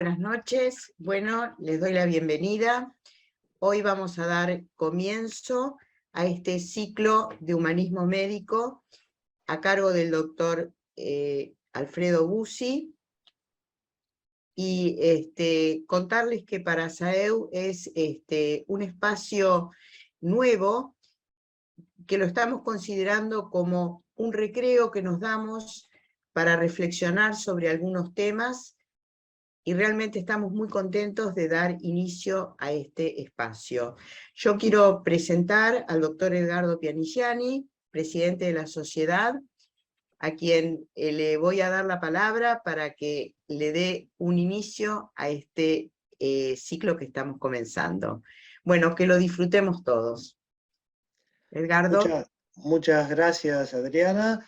Buenas noches. Bueno, les doy la bienvenida. Hoy vamos a dar comienzo a este ciclo de humanismo médico a cargo del doctor Alfredo Bussi. Y contarles que para SAEU es un espacio nuevo que lo estamos considerando como un recreo que nos damos para reflexionar sobre algunos temas, y realmente estamos muy contentos de dar inicio a este espacio. Yo quiero presentar al doctor Edgardo Pianigiani, presidente de la sociedad, a quien le voy a dar la palabra para que le dé un inicio a este ciclo que estamos comenzando. Bueno, que lo disfrutemos todos. Edgardo. Muchas gracias, Adriana.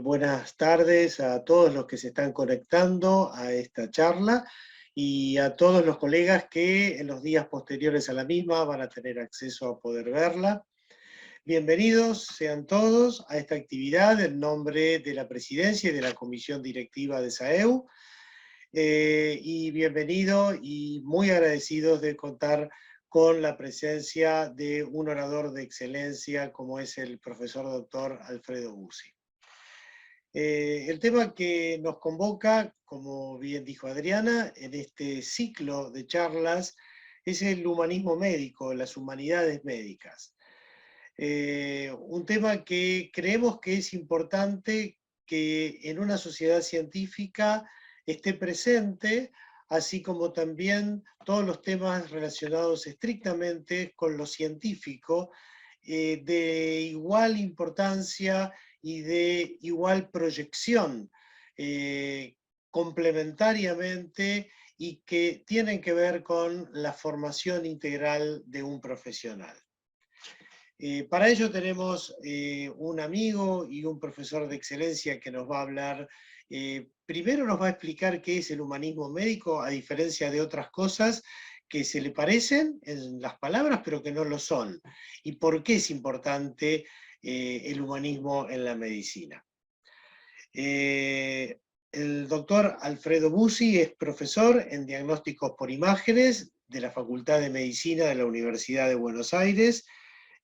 Buenas tardes a todos los que se están conectando a esta charla y a todos los colegas que en los días posteriores a la misma van a tener acceso a poder verla. Bienvenidos sean todos a esta actividad en nombre de la Presidencia y de la Comisión Directiva de SAEU. Y bienvenido y muy agradecidos de contar con la presencia de un orador de excelencia como es el profesor doctor Alfredo Bussi. El tema que nos convoca, como bien dijo Adriana, en este ciclo de charlas es el humanismo médico, las humanidades médicas. Un tema que creemos que es importante que en una sociedad científica esté presente, así como también todos los temas relacionados estrictamente con lo científico, de igual importancia y de igual proyección, complementariamente, y que tienen que ver con la formación integral de un profesional. Para ello tenemos un amigo y un profesor de excelencia que nos va a hablar. Primero nos va a explicar qué es el humanismo médico, a diferencia de otras cosas que se le parecen en las palabras, pero que no lo son. Y por qué es importante el humanismo en la medicina. El doctor Alfredo Bussi es profesor en diagnósticos por imágenes de la Facultad de Medicina de la Universidad de Buenos Aires,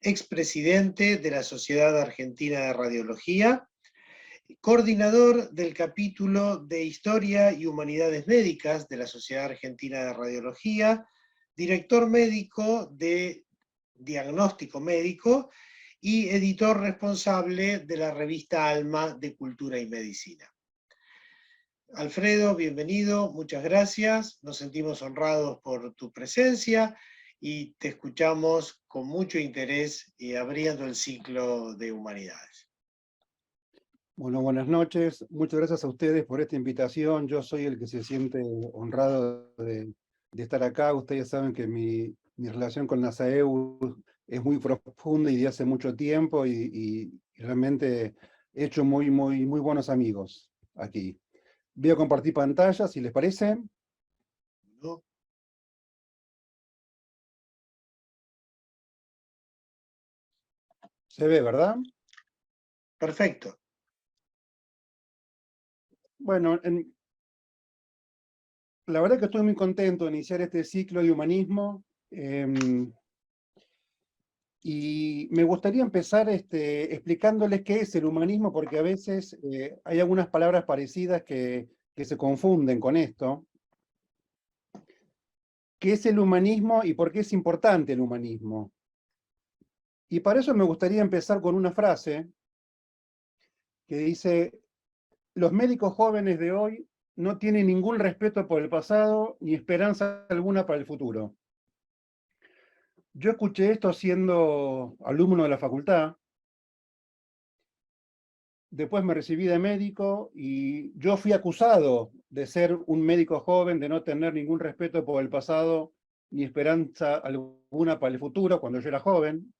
expresidente de la Sociedad Argentina de Radiología, coordinador del capítulo de Historia y Humanidades Médicas de la Sociedad Argentina de Radiología, director médico de Diagnóstico Médico y editor responsable de la revista Alma de Cultura y Medicina. Alfredo, bienvenido, muchas gracias, nos sentimos honrados por tu presencia y te escuchamos con mucho interés y abriendo el ciclo de humanidades. Bueno, buenas noches. Muchas gracias a ustedes por esta invitación. Yo soy el que se siente honrado de estar acá. Ustedes saben que mi relación con la SAEU es muy profunda y de hace mucho tiempo y realmente he hecho muy buenos amigos aquí. Voy a compartir pantalla, si les parece. ¿No? Se ve, ¿verdad? Perfecto. Bueno, la verdad que estoy muy contento de iniciar este ciclo de humanismo. Y me gustaría empezar explicándoles qué es el humanismo, porque a veces hay algunas palabras parecidas que se confunden con esto. ¿Qué es el humanismo y por qué es importante el humanismo? Y para eso me gustaría empezar con una frase que dice: los médicos jóvenes de hoy no tienen ningún respeto por el pasado ni esperanza alguna para el futuro. Yo escuché esto siendo alumno de la facultad. Después me recibí de médico y yo fui acusado de ser un médico joven, de no tener ningún respeto por el pasado ni esperanza alguna para el futuro cuando yo era joven.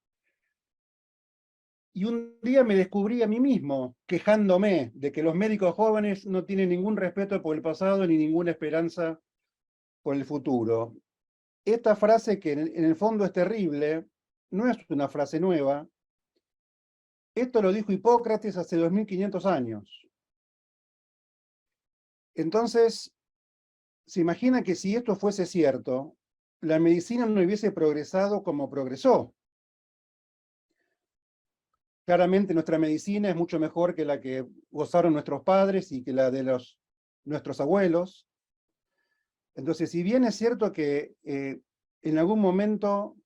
Y un día me descubrí a mí mismo quejándome de que los médicos jóvenes no tienen ningún respeto por el pasado ni ninguna esperanza por el futuro. Esta frase, que en el fondo es terrible, no es una frase nueva. Esto lo dijo Hipócrates hace 2500 años. Entonces, se imagina que si esto fuese cierto, la medicina no hubiese progresado como progresó. Claramente nuestra medicina es mucho mejor que la que gozaron nuestros padres y que la de nuestros abuelos. Entonces, si bien es cierto que en algún momento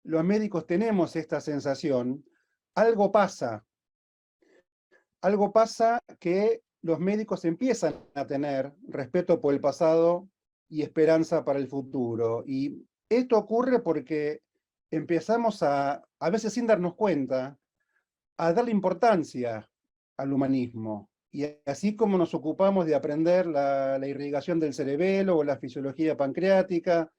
los médicos tenemos esta sensación, algo pasa que los médicos empiezan a tener respeto por el pasado y esperanza para el futuro. Y esto ocurre porque empezamos a veces sin darnos cuenta, a darle importancia al humanismo. Y así como nos ocupamos de aprender la irrigación del cerebelo o la fisiología pancreática,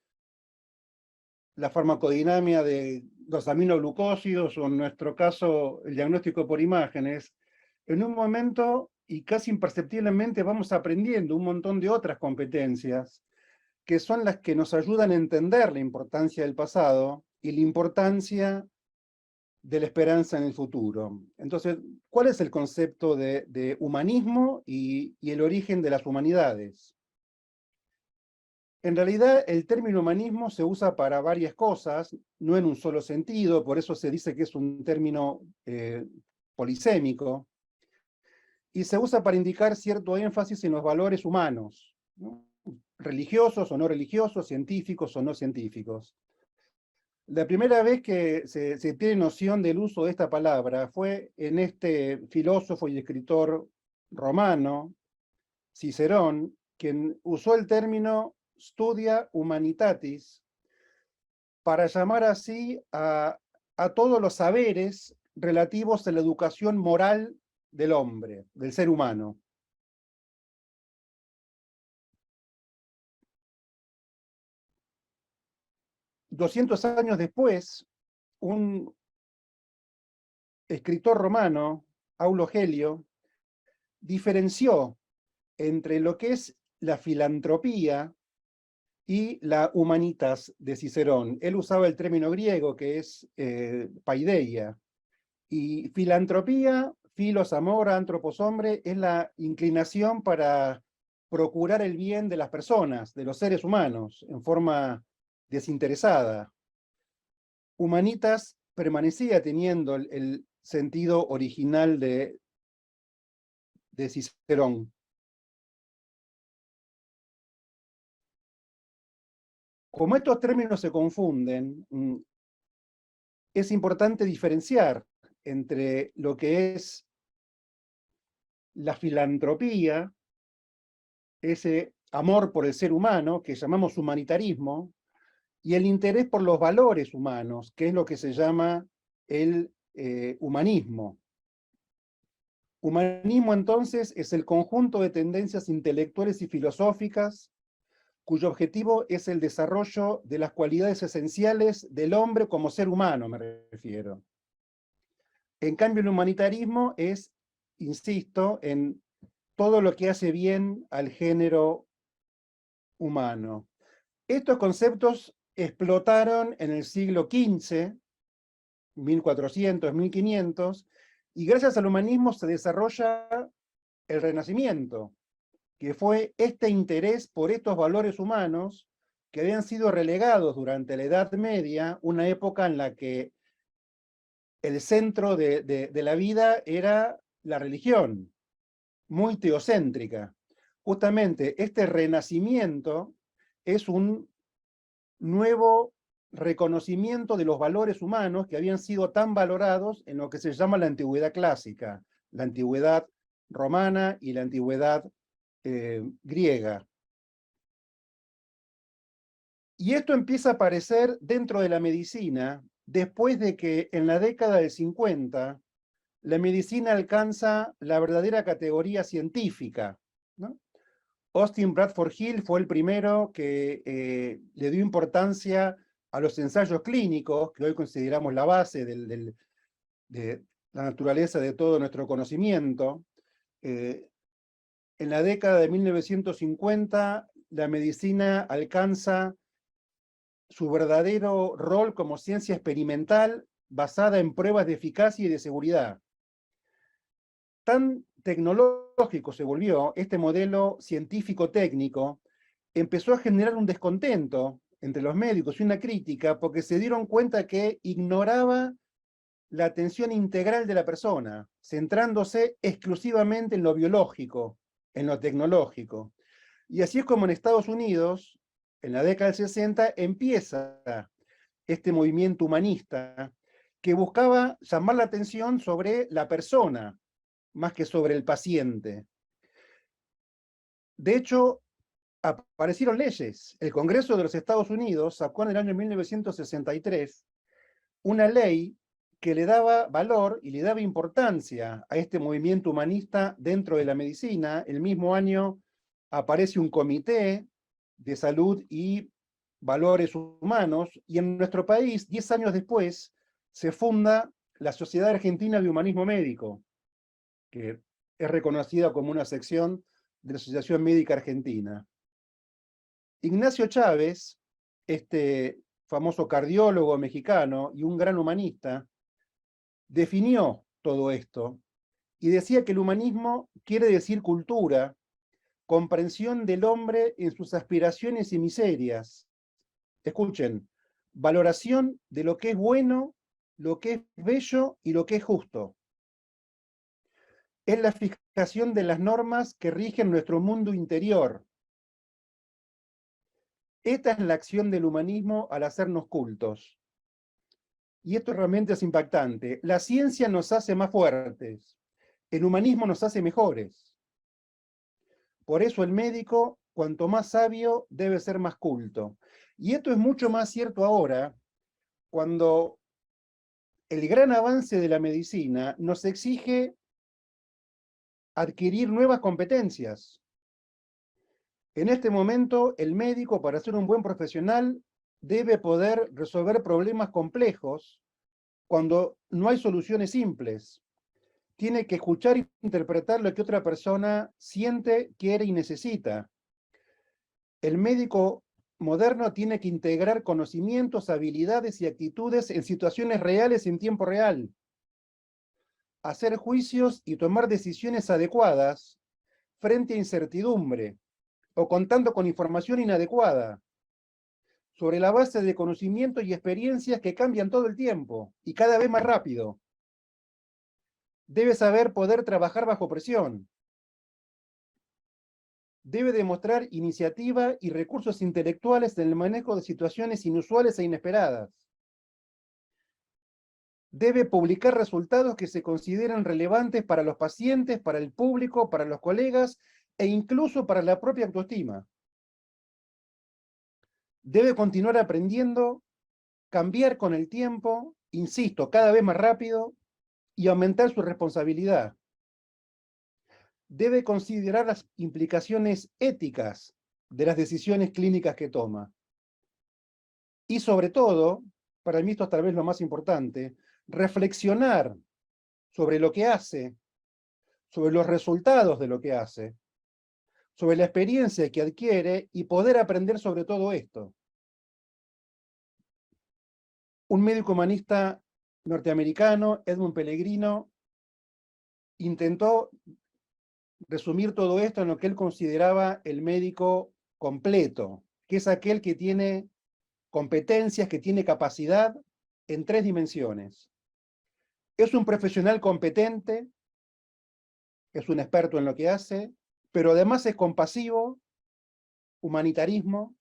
la farmacodinámica de los aminoglucósidos o en nuestro caso el diagnóstico por imágenes, en un momento y casi imperceptiblemente vamos aprendiendo un montón de otras competencias que son las que nos ayudan a entender la importancia del pasado y la importancia de la esperanza en el futuro. Entonces, ¿cuál es el concepto de humanismo y el origen de las humanidades? En realidad, el término humanismo se usa para varias cosas, no en un solo sentido, por eso se dice que es un término polisémico, y se usa para indicar cierto énfasis en los valores humanos, ¿no? Religiosos o no religiosos, científicos o no científicos. La primera vez que se tiene noción del uso de esta palabra fue en este filósofo y escritor romano, Cicerón, quien usó el término studia humanitatis para llamar así a todos los saberes relativos a la educación moral del hombre, del ser humano. $200 años después, un escritor romano, Aulo Gelio, diferenció entre lo que es la filantropía y la humanitas de Cicerón. Él usaba el término griego que es paideia, y filantropía, filos amor, antropos hombre, es la inclinación para procurar el bien de las personas, de los seres humanos, en forma desinteresada. Humanitas permanecía teniendo el sentido original de Cicerón. Como estos términos se confunden, es importante diferenciar entre lo que es la filantropía, ese amor por el ser humano que llamamos humanitarismo, y el interés por los valores humanos, que es lo que se llama el humanismo. Humanismo, entonces, es el conjunto de tendencias intelectuales y filosóficas cuyo objetivo es el desarrollo de las cualidades esenciales del hombre como ser humano, me refiero. En cambio, el humanitarismo es, insisto, en todo lo que hace bien al género humano. Estos conceptos explotaron en el siglo XV, 1400, 1500, y gracias al humanismo se desarrolla el Renacimiento, que fue este interés por estos valores humanos que habían sido relegados durante la Edad Media, una época en la que el centro de la vida era la religión, muy teocéntrica. Justamente este renacimiento es un nuevo reconocimiento de los valores humanos que habían sido tan valorados en lo que se llama la antigüedad clásica, la antigüedad romana y la antigüedad griega. Y esto empieza a aparecer dentro de la medicina después de que en la década del 50 la medicina alcanza la verdadera categoría científica, ¿no? Austin Bradford Hill fue el primero que le dio importancia a los ensayos clínicos, que hoy consideramos la base de la naturaleza de todo nuestro conocimiento. En la década de 1950, la medicina alcanza su verdadero rol como ciencia experimental basada en pruebas de eficacia y de seguridad. Tan tecnológico se volvió este modelo científico-técnico empezó a generar un descontento entre los médicos y una crítica porque se dieron cuenta que ignoraba la atención integral de la persona, centrándose exclusivamente en lo biológico, en lo tecnológico. Y así es como en Estados Unidos, en la década del 60, empieza este movimiento humanista que buscaba llamar la atención sobre la persona, más que sobre el paciente. De hecho, aparecieron leyes. El Congreso de los Estados Unidos sacó en el año 1963 una ley que le daba valor y le daba importancia a este movimiento humanista dentro de la medicina. El mismo año aparece un comité de salud y valores humanos, y en nuestro país, 10 años después, se funda la Sociedad Argentina de Humanismo Médico, que es reconocida como una sección de la Asociación Médica Argentina. Ignacio Chávez, este famoso cardiólogo mexicano y un gran humanista, definió todo esto y decía que el humanismo quiere decir cultura, comprensión del hombre en sus aspiraciones y miserias. Escuchen, valoración de lo que es bueno, lo que es bello y lo que es justo. Es la fijación de las normas que rigen nuestro mundo interior. Esta es la acción del humanismo al hacernos cultos. Y esto realmente es impactante. La ciencia nos hace más fuertes. El humanismo nos hace mejores. Por eso el médico, cuanto más sabio, debe ser más culto. Y esto es mucho más cierto ahora, cuando el gran avance de la medicina nos exige adquirir nuevas competencias. En este momento, el médico, para ser un buen profesional, debe poder resolver problemas complejos cuando no hay soluciones simples. Tiene que escuchar e interpretar lo que otra persona siente, quiere y necesita. El médico moderno tiene que integrar conocimientos, habilidades y actitudes en situaciones reales en tiempo real. Hacer juicios y tomar decisiones adecuadas frente a incertidumbre o contando con información inadecuada, sobre la base de conocimientos y experiencias que cambian todo el tiempo y cada vez más rápido. Debe saber poder trabajar bajo presión. Debe demostrar iniciativa y recursos intelectuales en el manejo de situaciones inusuales e inesperadas. Debe publicar resultados que se consideren relevantes para los pacientes, para el público, para los colegas e incluso para la propia autoestima. Debe continuar aprendiendo, cambiar con el tiempo, insisto, cada vez más rápido, y aumentar su responsabilidad. Debe considerar las implicaciones éticas de las decisiones clínicas que toma. Y sobre todo, para mí esto es tal vez lo más importante, reflexionar sobre lo que hace, sobre los resultados de lo que hace, sobre la experiencia que adquiere y poder aprender sobre todo esto. Un médico humanista norteamericano, Edmund Pellegrino, intentó resumir todo esto en lo que él consideraba el médico completo, que es aquel que tiene competencias, que tiene capacidad en 3 dimensiones. Es un profesional competente, es un experto en lo que hace, pero además es compasivo, humanitarismo,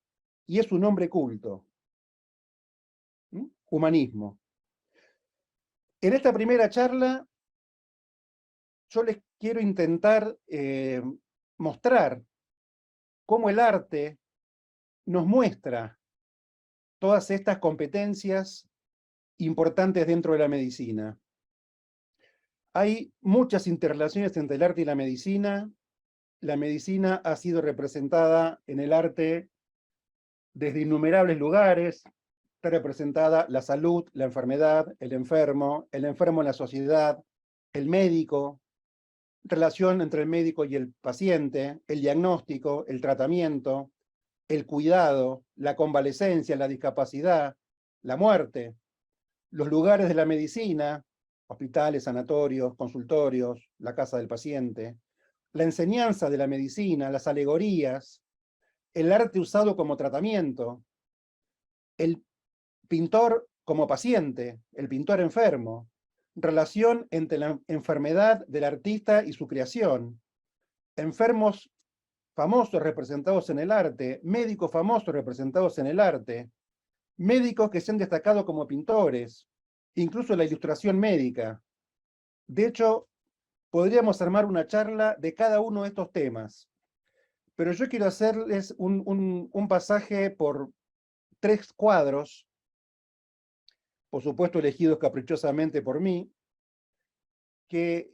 y es un hombre culto. Humanismo. En esta primera charla, yo les quiero intentar mostrar cómo el arte nos muestra todas estas competencias importantes dentro de la medicina. Hay muchas interrelaciones entre el arte y la medicina. La medicina ha sido representada en el arte desde innumerables lugares. Está representada la salud, la enfermedad, el enfermo en la sociedad, el médico, relación entre el médico y el paciente, el diagnóstico, el tratamiento, el cuidado, la convalecencia, la discapacidad, la muerte, los lugares de la medicina, hospitales, sanatorios, consultorios, la casa del paciente, la enseñanza de la medicina, las alegorías, el arte usado como tratamiento, el pintor como paciente, el pintor enfermo, relación entre la enfermedad del artista y su creación, enfermos famosos representados en el arte, médicos famosos representados en el arte, médicos que se han destacado como pintores, incluso la ilustración médica. De hecho, podríamos armar una charla de cada uno de estos temas, pero yo quiero hacerles un pasaje por 3 cuadros, por supuesto elegidos caprichosamente por mí, que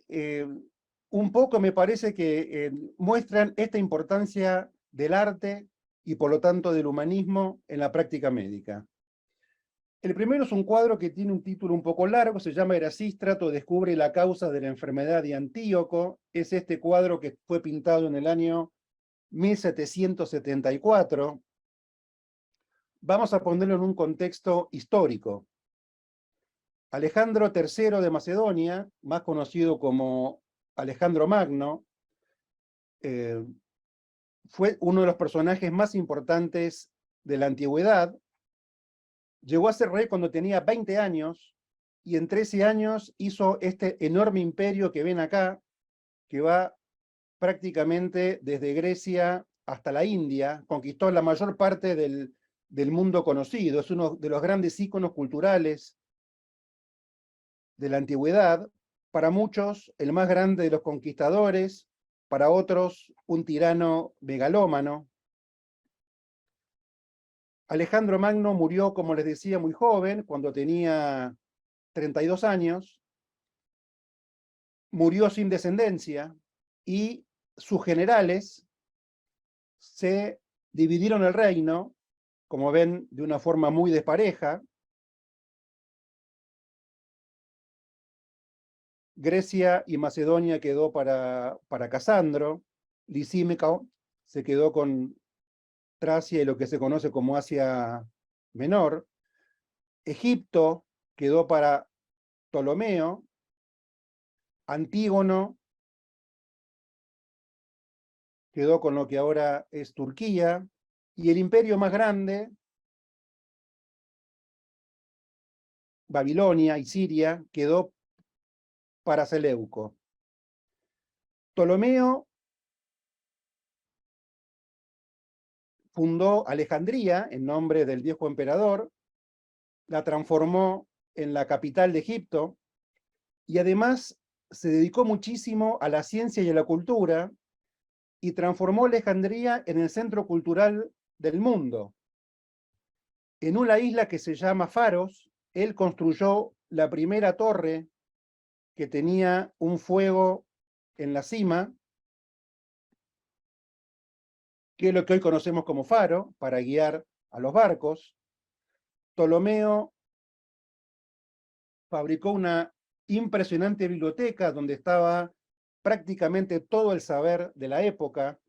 un poco me parece que muestran esta importancia del arte y por lo tanto del humanismo en la práctica médica. El primero es un cuadro que tiene un título un poco largo, se llama Erasístrato descubre la causa de la enfermedad de Antíoco. Es este cuadro que fue pintado en el año 1774. Vamos a ponerlo en un contexto histórico. Alejandro III de Macedonia, más conocido como Alejandro Magno, fue uno de los personajes más importantes de la antigüedad. Llegó a ser rey cuando tenía 20 años y en 13 años hizo este enorme imperio que ven acá, que va prácticamente desde Grecia hasta la India, conquistó la mayor parte del mundo conocido, es uno de los grandes íconos culturales de la antigüedad, para muchos el más grande de los conquistadores, para otros un tirano megalómano. Alejandro Magno murió, como les decía, muy joven, cuando tenía 32 años, murió sin descendencia y sus generales se dividieron el reino, como ven, de una forma muy despareja. Grecia y Macedonia quedó para Casandro, Lisímaco se quedó con Tracia y lo que se conoce como Asia Menor, Egipto quedó para Ptolomeo, Antígono quedó con lo que ahora es Turquía, y el imperio más grande, Babilonia y Siria, quedó para Seleuco. Ptolomeo fundó Alejandría en nombre del viejo emperador, la transformó en la capital de Egipto y además se dedicó muchísimo a la ciencia y a la cultura y transformó Alejandría en el centro cultural del mundo. En una isla que se llama Faros, él construyó la primera torre que tenía un fuego en la cima, que es lo que hoy conocemos como faro, para guiar a los barcos. Ptolomeo fabricó una impresionante biblioteca donde estaba prácticamente todo el saber de la época.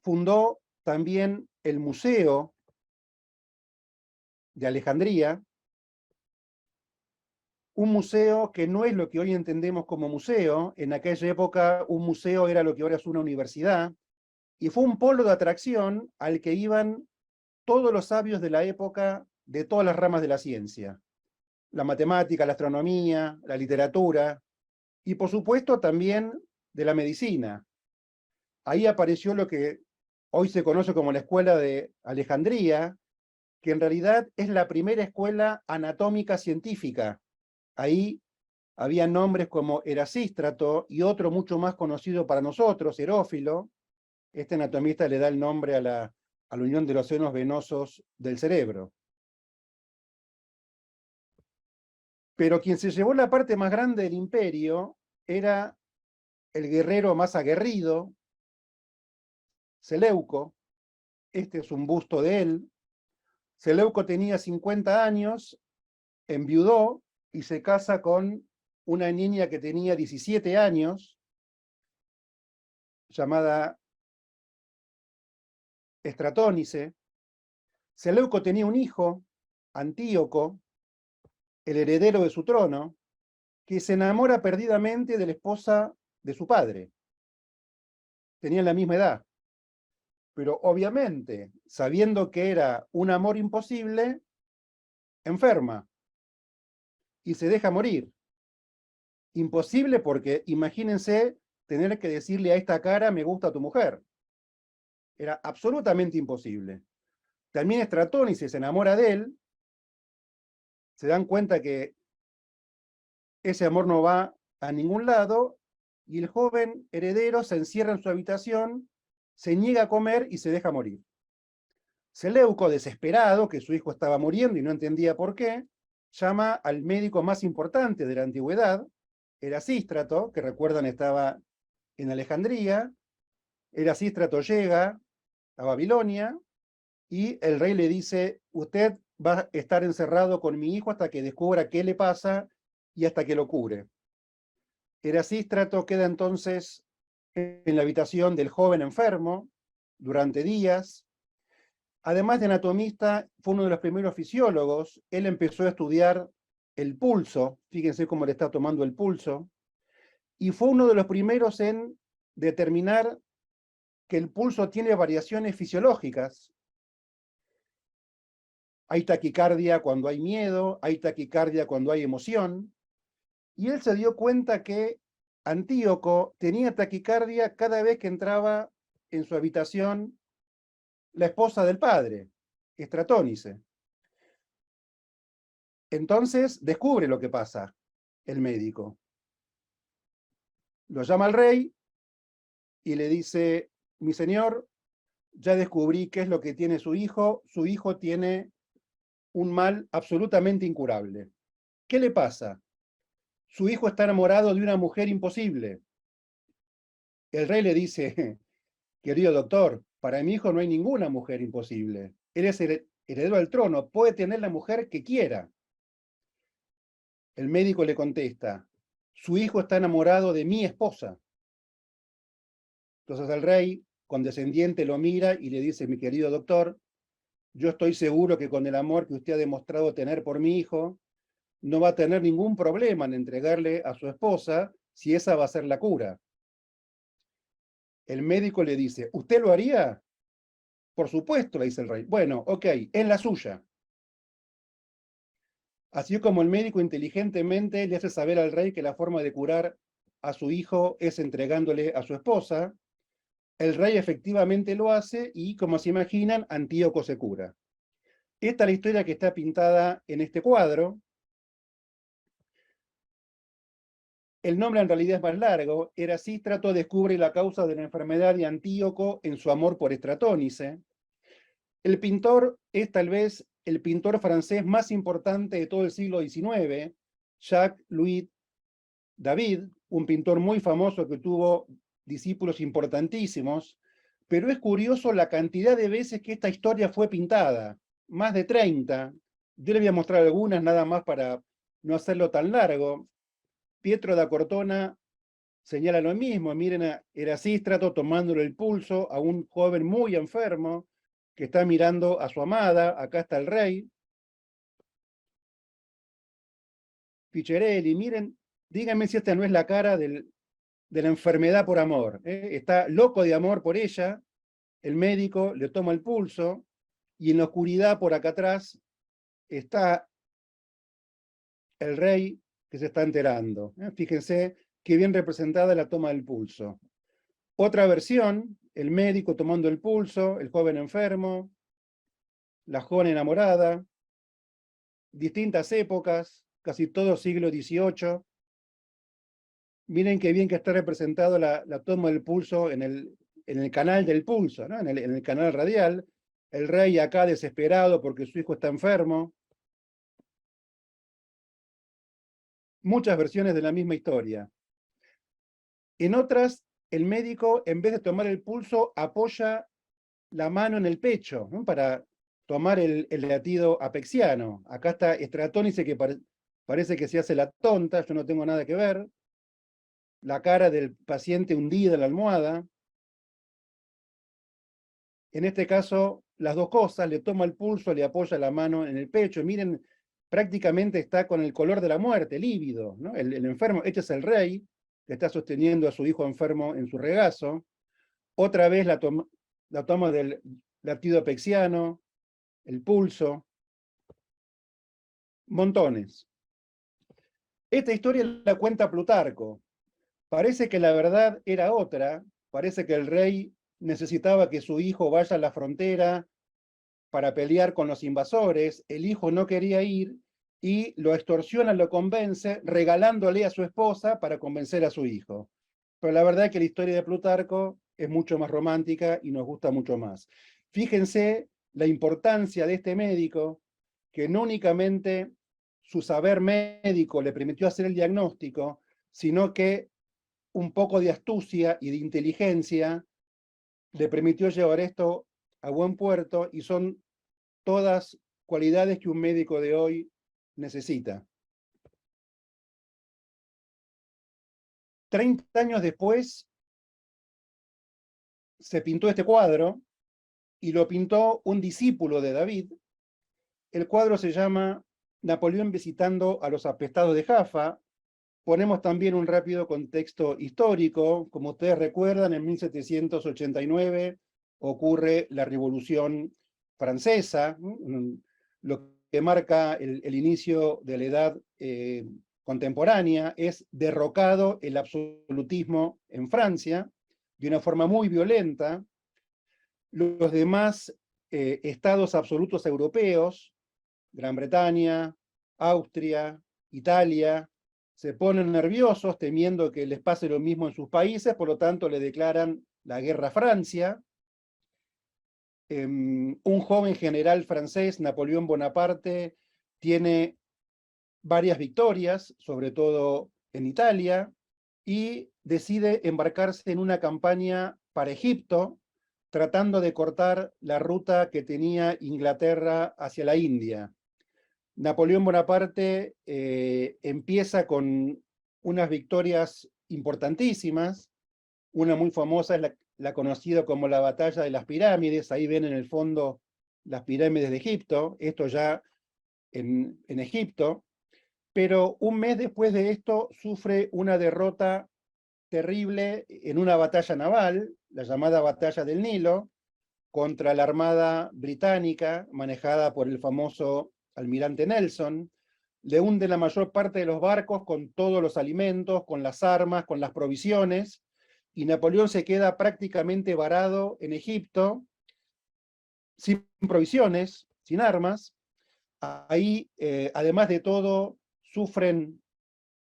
Fundó también el Museo de Alejandría, un museo que no es lo que hoy entendemos como museo. En aquella época un museo era lo que ahora es una universidad, y fue un polo de atracción al que iban todos los sabios de la época de todas las ramas de la ciencia, la matemática, la astronomía, la literatura, y por supuesto también de la medicina. Ahí apareció lo que hoy se conoce como la Escuela de Alejandría, que en realidad es la primera escuela anatómica científica. Ahí había nombres como Erasístrato y otro mucho más conocido para nosotros, Herófilo. Este anatomista le da el nombre a la unión de los senos venosos del cerebro. Pero quien se llevó la parte más grande del imperio era el guerrero más aguerrido, Seleuco. Este es un busto de él. Seleuco tenía 50 años, enviudó y se casa con una niña que tenía 17 años, llamada Estratónice. Seleuco tenía un hijo, Antíoco, el heredero de su trono, que se enamora perdidamente de la esposa de su padre. Tenían la misma edad. pero obviamente, sabiendo que era un amor imposible, enferma y se deja morir. Imposible porque imagínense tener que decirle a esta cara, me gusta tu mujer. Era absolutamente imposible. También Stratonice se enamora de él, se dan cuenta que ese amor no va a ningún lado, y el joven heredero se encierra en su habitación, se niega a comer y se deja morir. Seleuco, desesperado, que su hijo estaba muriendo y no entendía por qué, llama al médico más importante de la antigüedad, Erasístrato, que recuerdan estaba en Alejandría. Erasístrato llega a Babilonia y el rey le dice, usted va a estar encerrado con mi hijo hasta que descubra qué le pasa y hasta que lo cure. Erasístrato queda entonces en la habitación del joven enfermo durante días. Además de anatomista, fue uno de los primeros fisiólogos. Él empezó a estudiar el pulso, fíjense cómo le está tomando el pulso, y fue uno de los primeros en determinar que el pulso tiene variaciones fisiológicas. Hay taquicardia cuando hay miedo, hay taquicardia cuando hay emoción, y él se dio cuenta que Antíoco tenía taquicardia cada vez que entraba en su habitación la esposa del padre, Estratónice. Entonces descubre lo que pasa el médico. Lo llama al rey y le dice, mi señor, ya descubrí qué es lo que tiene su hijo tiene un mal absolutamente incurable. ¿Qué le pasa? Su hijo está enamorado de una mujer imposible. El rey le dice, querido doctor, para mi hijo no hay ninguna mujer imposible. Él es heredero al trono, puede tener la mujer que quiera. El médico le contesta, su hijo está enamorado de mi esposa. Entonces el rey, condescendiente, lo mira y le dice, mi querido doctor, yo estoy seguro que con el amor que usted ha demostrado tener por mi hijo, no va a tener ningún problema en entregarle a su esposa si esa va a ser la cura. El médico le dice, ¿usted lo haría? Por supuesto, le dice el rey. Bueno, ok, es la suya. Así como el médico inteligentemente le hace saber al rey que la forma de curar a su hijo es entregándole a su esposa, el rey efectivamente lo hace y, como se imaginan, Antíoco se cura. Esta es la historia que está pintada en este cuadro. El nombre en realidad es más largo. Erasístrato descubre la causa de la enfermedad de Antíoco en su amor por Estratónice. El pintor es tal vez el pintor francés más importante de todo el siglo XIX, Jacques-Louis David, un pintor muy famoso que tuvo discípulos importantísimos, pero es curioso la cantidad de veces que esta historia fue pintada, más de 30. Yo le voy a mostrar algunas nada más para no hacerlo tan largo. Pietro da Cortona señala lo mismo, miren a Erasístrato tomándole el pulso a un joven muy enfermo que está mirando a su amada, acá está el rey. Ficcherelli, miren, díganme si esta no es la cara de la enfermedad por amor. Está loco de amor por ella, el médico le toma el pulso, y en la oscuridad por acá atrás está el rey que se está enterando. Fíjense qué bien representada la toma del pulso. Otra versión, el médico tomando el pulso, el joven enfermo, la joven enamorada, distintas épocas, casi todo siglo XVIII. Miren qué bien que está representado la toma del pulso en el canal del pulso, ¿no? en el canal radial. El rey acá desesperado porque su hijo está enfermo. Muchas versiones de la misma historia. En otras, el médico, en vez de tomar el pulso, apoya la mano en el pecho, ¿no? Para tomar el latido apexiano. Acá está Estratónice, que parece que se hace la tonta, yo no tengo nada que ver. La cara del paciente hundida en la almohada. En este caso, las dos cosas, le toma el pulso, le apoya la mano en el pecho. Miren, prácticamente está con el color de la muerte, lívido, ¿no? El enfermo, este es el rey, que está sosteniendo a su hijo enfermo en su regazo. Otra vez la toma del latido pexiano, el pulso, montones. Esta historia la cuenta Plutarco. Parece que la verdad era otra, parece que el rey necesitaba que su hijo vaya a la frontera para pelear con los invasores, el hijo no quería ir y lo extorsiona, lo convence, regalándole a su esposa para convencer a su hijo. Pero la verdad es que la historia de Plutarco es mucho más romántica y nos gusta mucho más. Fíjense la importancia de este médico, que no únicamente su saber médico le permitió hacer el diagnóstico, sino que un poco de astucia y de inteligencia le permitió llevar esto a buen puerto, y son todas cualidades que un médico de hoy necesita. 30 años después se pintó este cuadro y lo pintó un discípulo de David. El cuadro se llama Napoleón visitando a los apestados de Jaffa. Ponemos también un rápido contexto histórico. Como ustedes recuerdan, en 1789 ocurre la Revolución Francesa, lo que marca el inicio de la edad contemporánea. Es derrocado el absolutismo en Francia de una forma muy violenta. Los demás estados absolutos europeos, Gran Bretaña, Austria, Italia, se ponen nerviosos temiendo que les pase lo mismo en sus países, por lo tanto le declaran la guerra a Francia. Un joven general francés, Napoleón Bonaparte, tiene varias victorias, sobre todo en Italia, y decide embarcarse en una campaña para Egipto, tratando de cortar la ruta que tenía Inglaterra hacia la India. Napoleón Bonaparte empieza con unas victorias importantísimas. Una muy famosa es la conocida como la Batalla de las Pirámides. Ahí ven en el fondo las pirámides de Egipto, esto ya en Egipto. Pero un mes después de esto sufre una derrota terrible en una batalla naval, la llamada Batalla del Nilo, contra la Armada Británica, manejada por el famoso almirante Nelson. Le hunde la mayor parte de los barcos con todos los alimentos, con las armas, con las provisiones, y Napoleón se queda prácticamente varado en Egipto, sin provisiones, sin armas. Ahí, además de todo, sufren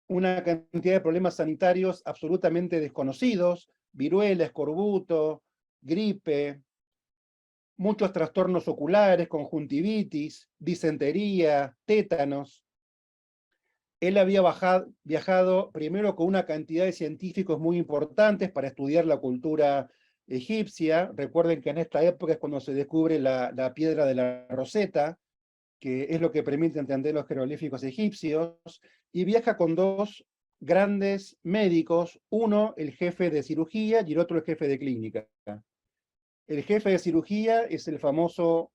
una cantidad de problemas sanitarios absolutamente desconocidos: viruela, escorbuto, gripe, muchos trastornos oculares, conjuntivitis, disentería, tétanos. Él había viajado primero con una cantidad de científicos muy importantes para estudiar la cultura egipcia. Recuerden que en esta época es cuando se descubre la piedra de la Roseta, que es lo que permite entender los jeroglíficos egipcios, y viaja con dos grandes médicos, uno el jefe de cirugía y el otro el jefe de clínica. El jefe de cirugía es el famoso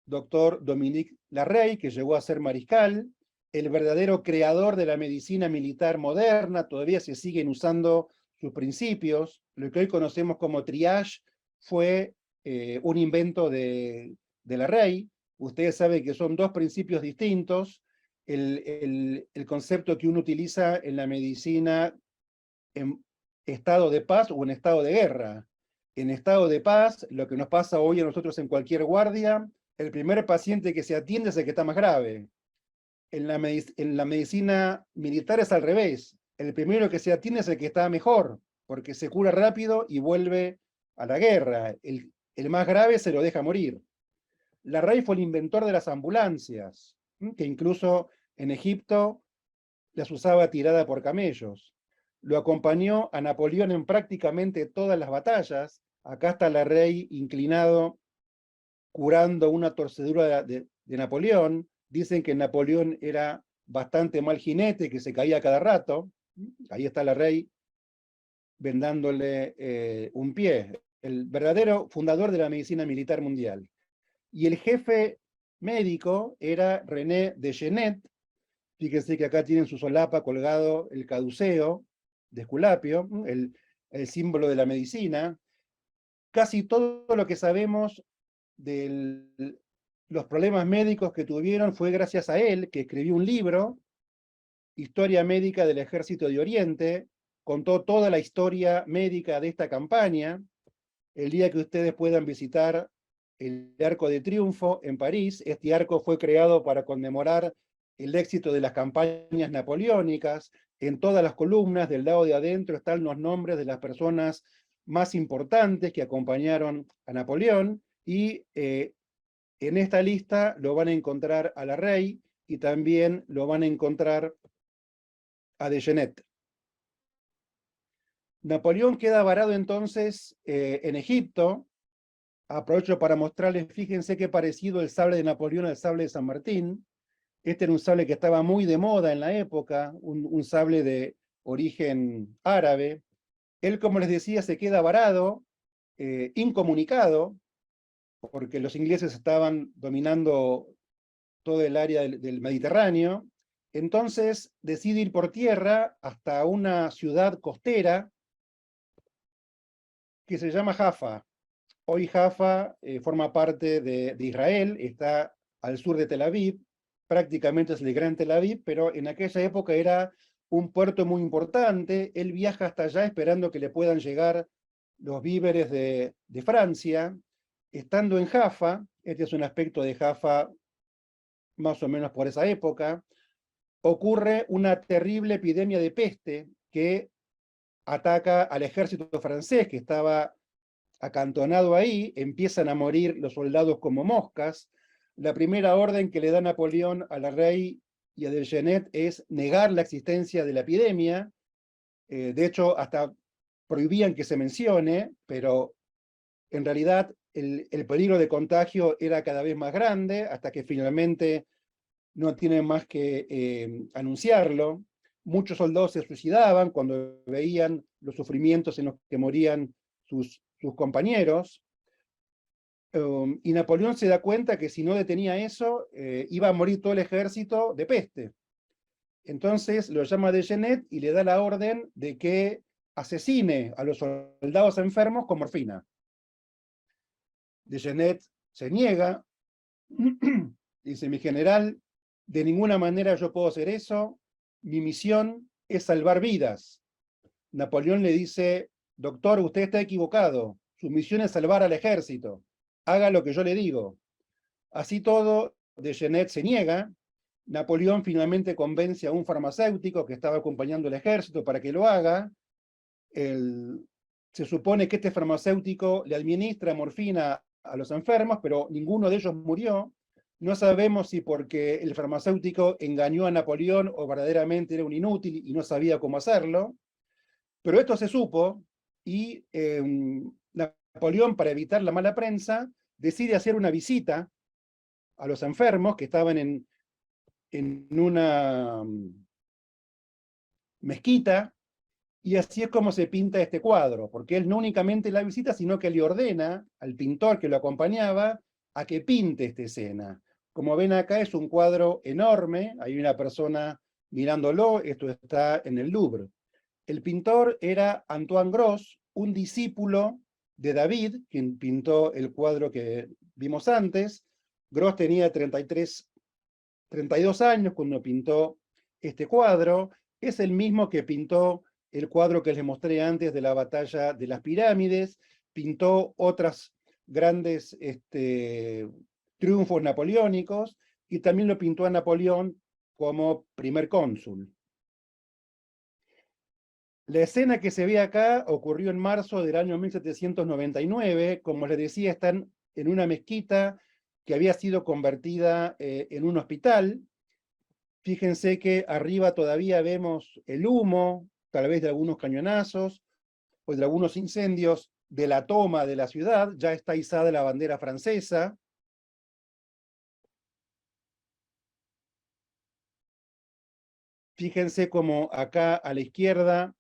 doctor Dominique Larrey, que llegó a ser mariscal, el verdadero creador de la medicina militar moderna. Todavía se siguen usando sus principios. Lo que hoy conocemos como triage fue un invento de Larrey. Ustedes saben que son dos principios distintos. El concepto que uno utiliza en la medicina en estado de paz o en estado de guerra. En estado de paz, lo que nos pasa hoy a nosotros en cualquier guardia, el primer paciente que se atiende es el que está más grave. En la medicina militar es al revés. El primero que se atiende es el que está mejor, porque se cura rápido y vuelve a la guerra. El más grave se lo deja morir. Larrey fue el inventor de las ambulancias, que incluso en Egipto las usaba tirada por camellos. Lo acompañó a Napoleón en prácticamente todas las batallas. Acá está Larrey inclinado, curando una torcedura de Napoleón. Dicen que Napoleón era bastante mal jinete, que se caía cada rato. Ahí está Larrey vendándole un pie. El verdadero fundador de la medicina militar mundial. Y el jefe médico era René de Genet. Fíjense que acá tienen su solapa colgado el caduceo de Esculapio, el símbolo de la medicina. casi todo lo que sabemos de los problemas médicos que tuvieron fue gracias a él, que escribió un libro, Historia Médica del Ejército de Oriente, contó toda la historia médica de esta campaña. El día que ustedes puedan visitar el Arco de Triunfo en París, este arco fue creado para conmemorar el éxito de las campañas napoleónicas. En todas las columnas del lado de adentro están los nombres de las personas más importantes que acompañaron a Napoleón, y en esta lista lo van a encontrar a la Rey y también lo van a encontrar a Desgenet. Napoleón queda varado entonces en Egipto. Aprovecho para mostrarles, fíjense qué parecido el sable de Napoleón al sable de San Martín. Este era un sable que estaba muy de moda en la época, un sable de origen árabe. Él, como les decía, se queda varado, incomunicado, porque los ingleses estaban dominando todo el área del Mediterráneo. Entonces decide ir por tierra hasta una ciudad costera que se llama Jaffa. Hoy Jaffa forma parte de Israel, está al sur de Tel Aviv, prácticamente es el Gran Tel Aviv, pero en aquella época era un puerto muy importante. Él viaja hasta allá esperando que le puedan llegar los víveres de Francia. Estando en Jaffa, este es un aspecto de Jaffa más o menos por esa época, ocurre una terrible epidemia de peste que ataca al ejército francés que estaba acantonado ahí. Empiezan a morir los soldados como moscas. La primera orden que le da Napoleón a la Rey y a Desgenet es negar la existencia de la epidemia. De hecho, hasta prohibían que se mencione, pero en realidad el peligro de contagio era cada vez más grande, hasta que finalmente no tienen más que anunciarlo. Muchos soldados se suicidaban cuando veían los sufrimientos en los que morían sus compañeros. Y Napoleón se da cuenta que si no detenía eso, iba a morir todo el ejército de peste. Entonces lo llama Desgenet y le da la orden de que asesine a los soldados enfermos con morfina. Desgenet se niega, dice: mi general, de ninguna manera yo puedo hacer eso, mi misión es salvar vidas. Napoleón le dice: doctor, usted está equivocado, su misión es salvar al ejército, haga lo que yo le digo. Así todo, Desgenet se niega. Napoleón finalmente convence a un farmacéutico que estaba acompañando al ejército para que lo haga. Se supone que este farmacéutico le administra morfina a los enfermos, pero ninguno de ellos murió. No sabemos si porque el farmacéutico engañó a Napoleón o verdaderamente era un inútil y no sabía cómo hacerlo. Pero esto se supo y Napoleón, para evitar la mala prensa, decide hacer una visita a los enfermos que estaban en una mezquita, y así es como se pinta este cuadro, porque él no únicamente la visita, sino que le ordena al pintor que lo acompañaba a que pinte esta escena. Como ven acá, es un cuadro enorme, hay una persona mirándolo, esto está en el Louvre. El pintor era Antoine Gros, un discípulo de David, quien pintó el cuadro que vimos antes. Gros tenía 32 años cuando pintó este cuadro. Es el mismo que pintó el cuadro que les mostré antes de la batalla de las pirámides. Pintó otras grandes triunfos napoleónicos, y también lo pintó a Napoleón como primer cónsul. La escena que se ve acá ocurrió en marzo del año 1799. Como les decía, están en una mezquita que había sido convertida en un hospital. Fíjense que arriba todavía vemos el humo, tal vez de algunos cañonazos, o de algunos incendios de la toma de la ciudad. Ya está izada la bandera francesa. Fíjense como acá a la izquierda,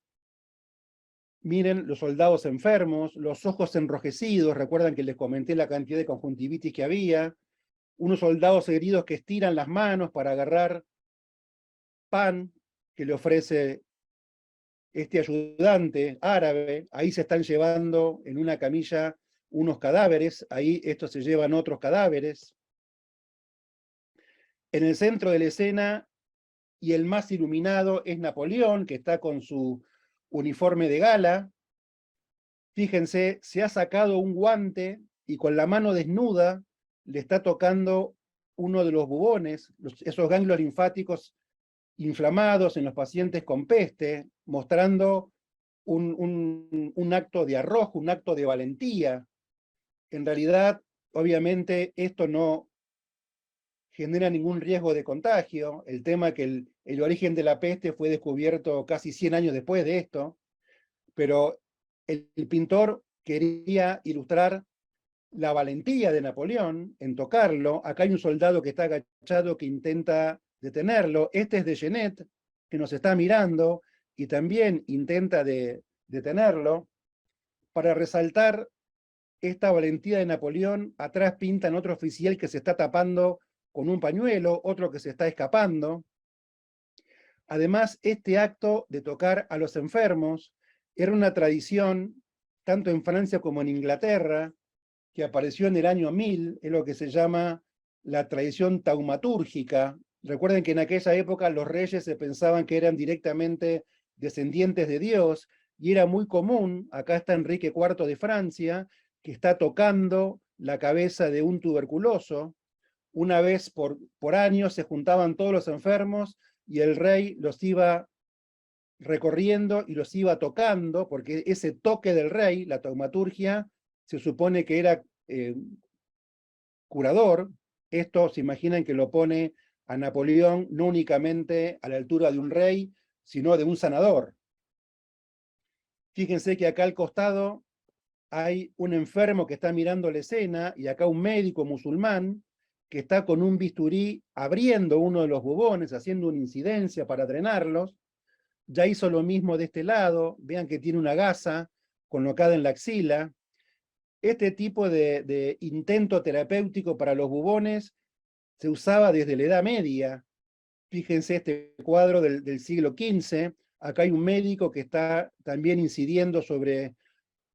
miren los soldados enfermos, los ojos enrojecidos. Recuerdan que les comenté la cantidad de conjuntivitis que había. Unos soldados heridos que estiran las manos para agarrar pan que le ofrece este ayudante árabe. Ahí se están llevando en una camilla unos cadáveres, ahí estos se llevan otros cadáveres. En el centro de la escena, y el más iluminado, es Napoleón, que está con su uniforme de gala. Fíjense, se ha sacado un guante y con la mano desnuda le está tocando uno de los bubones, esos ganglios linfáticos inflamados en los pacientes con peste, mostrando un acto de arrojo, un acto de valentía. En realidad, obviamente, esto no genera ningún riesgo de contagio. El tema que el origen de la peste fue descubierto casi 100 años después de esto, pero el pintor quería ilustrar la valentía de Napoleón en tocarlo. Acá hay un soldado que está agachado que intenta detenerlo. Este es Desgenet, que nos está mirando y también intenta detenerlo. Para resaltar esta valentía de Napoleón, atrás pintan otro oficial que se está tapando con un pañuelo, otro que se está escapando. Además, este acto de tocar a los enfermos era una tradición, tanto en Francia como en Inglaterra, que apareció en el año 1000, es lo que se llama la tradición taumatúrgica. Recuerden que en aquella época los reyes se pensaban que eran directamente descendientes de Dios, y era muy común, acá está Enrique IV de Francia, que está tocando la cabeza de un tuberculoso. Una vez por año se juntaban todos los enfermos y el rey los iba recorriendo y los iba tocando, porque ese toque del rey, la taumaturgia, se supone que era curador. Esto se imaginan que lo pone a Napoleón no únicamente a la altura de un rey, sino de un sanador. Fíjense que acá al costado hay un enfermo que está mirando la escena y acá un médico musulmán que está con un bisturí abriendo uno de los bubones, haciendo una incidencia para drenarlos. Ya hizo lo mismo de este lado, vean que tiene una gasa colocada en la axila. Este tipo de intento terapéutico para los bubones se usaba desde la Edad Media. Fíjense este cuadro del siglo XV, acá hay un médico que está también incidiendo sobre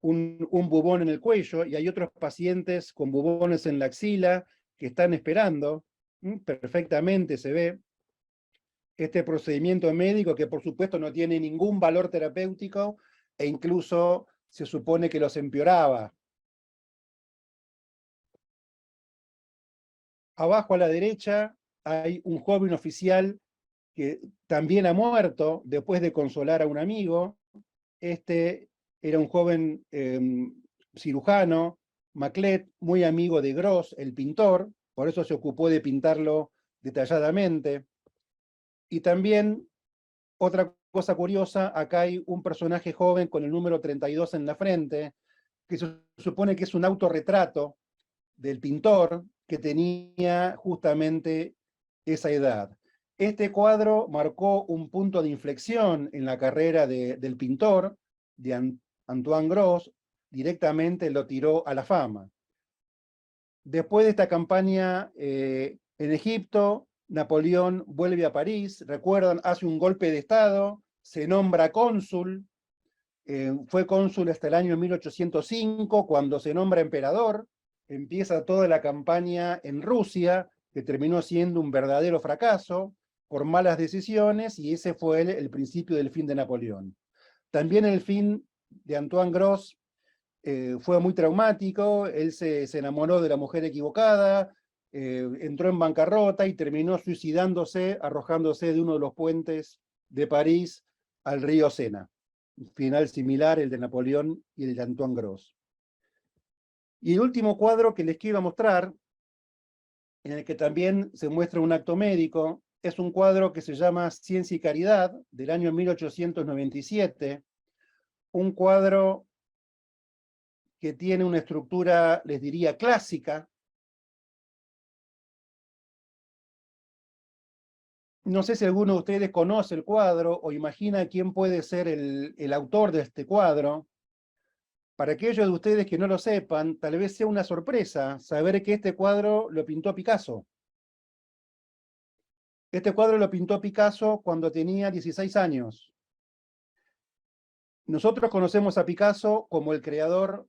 un bubón en el cuello, y hay otros pacientes con bubones en la axila que están esperando. Perfectamente se ve este procedimiento médico, que por supuesto no tiene ningún valor terapéutico, e incluso se supone que los empeoraba. Abajo a la derecha hay un joven oficial que también ha muerto después de consolar a un amigo. Este era un joven cirujano, Maclet, muy amigo de Gros, el pintor, por eso se ocupó de pintarlo detalladamente. Y también, otra cosa curiosa, acá hay un personaje joven con el número 32 en la frente, que se supone que es un autorretrato del pintor que tenía justamente esa edad. Este cuadro marcó un punto de inflexión en la carrera del pintor, de Antoine Gros, directamente lo tiró a la fama. Después de esta campaña en Egipto, Napoleón vuelve a París, recuerdan, hace un golpe de Estado, se nombra cónsul, fue cónsul hasta el año 1805, cuando se nombra emperador, empieza toda la campaña en Rusia, que terminó siendo un verdadero fracaso por malas decisiones, y ese fue el principio del fin de Napoleón. También el fin de Antoine Gros fue muy traumático. Él se enamoró de la mujer equivocada, entró en bancarrota y terminó suicidándose, arrojándose de uno de los puentes de París al río Sena. Un final similar el de Napoleón y el de Antoine Gros. Y el último cuadro que les quiero mostrar, en el que también se muestra un acto médico, es un cuadro que se llama Ciencia y Caridad, del año 1897, un cuadro que tiene una estructura, les diría, clásica. No sé si alguno de ustedes conoce el cuadro o imagina quién puede ser el autor de este cuadro. Para aquellos de ustedes que no lo sepan, tal vez sea una sorpresa saber que este cuadro lo pintó Picasso. Este cuadro lo pintó Picasso cuando tenía 16 años. Nosotros conocemos a Picasso como el creador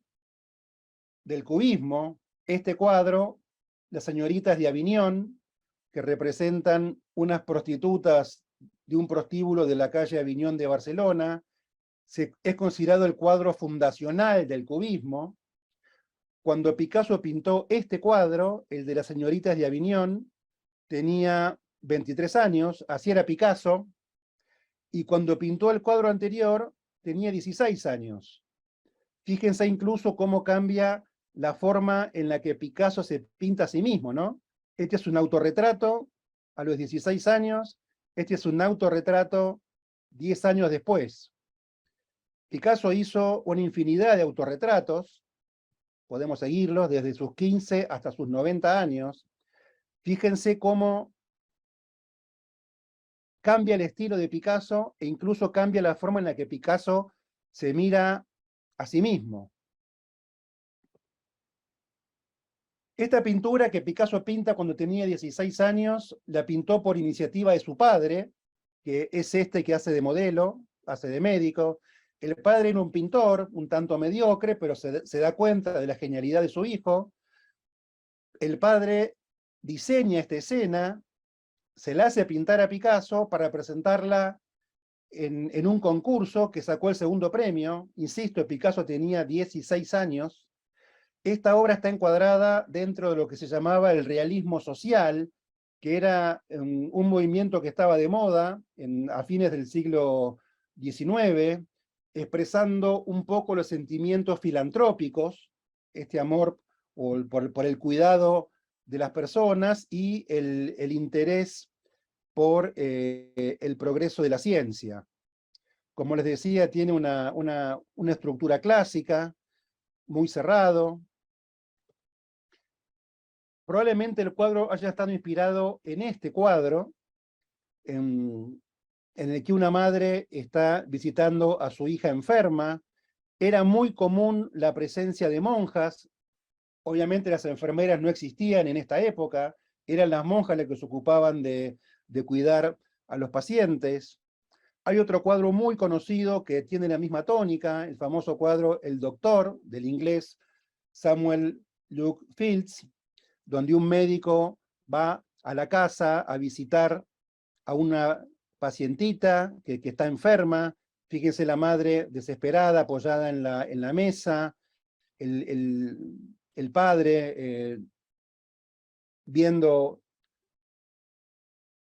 del cubismo, este cuadro, Las señoritas de Aviñón, que representan unas prostitutas de un prostíbulo de la calle Aviñón de Barcelona, es considerado el cuadro fundacional del cubismo. Cuando Picasso pintó este cuadro, el de Las señoritas de Aviñón, tenía 23 años, así era Picasso, y cuando pintó el cuadro anterior, tenía 16 años. Fíjense incluso cómo cambia la forma en la que Picasso se pinta a sí mismo, ¿no? Este es un autorretrato a los 16 años, este es un autorretrato 10 años después. Picasso hizo una infinidad de autorretratos, podemos seguirlos desde sus 15 hasta sus 90 años. Fíjense cómo cambia el estilo de Picasso e incluso cambia la forma en la que Picasso se mira a sí mismo. Esta pintura que Picasso pinta cuando tenía 16 años, la pintó por iniciativa de su padre, que es este que hace de modelo, hace de médico. El padre era un pintor, un tanto mediocre, pero se da cuenta de la genialidad de su hijo. El padre diseña esta escena, se la hace pintar a Picasso para presentarla en un concurso que sacó el segundo premio. Insisto, Picasso tenía 16 años. Esta obra está encuadrada dentro de lo que se llamaba el realismo social, que era un movimiento que estaba de moda a fines del siglo XIX, expresando un poco los sentimientos filantrópicos, este amor por el cuidado de las personas y el interés por el progreso de la ciencia. Como les decía, tiene una estructura clásica, muy cerrado. Probablemente el cuadro haya estado inspirado en este cuadro, en el que una madre está visitando a su hija enferma. Era muy común la presencia de monjas. Obviamente las enfermeras no existían en esta época, eran las monjas las que se ocupaban de cuidar a los pacientes. Hay otro cuadro muy conocido que tiene la misma tónica, el famoso cuadro El Doctor, del inglés Samuel Luke Fields, donde un médico va a la casa a visitar a una pacientita que está enferma. Fíjense la madre desesperada, apoyada en la mesa, el padre viendo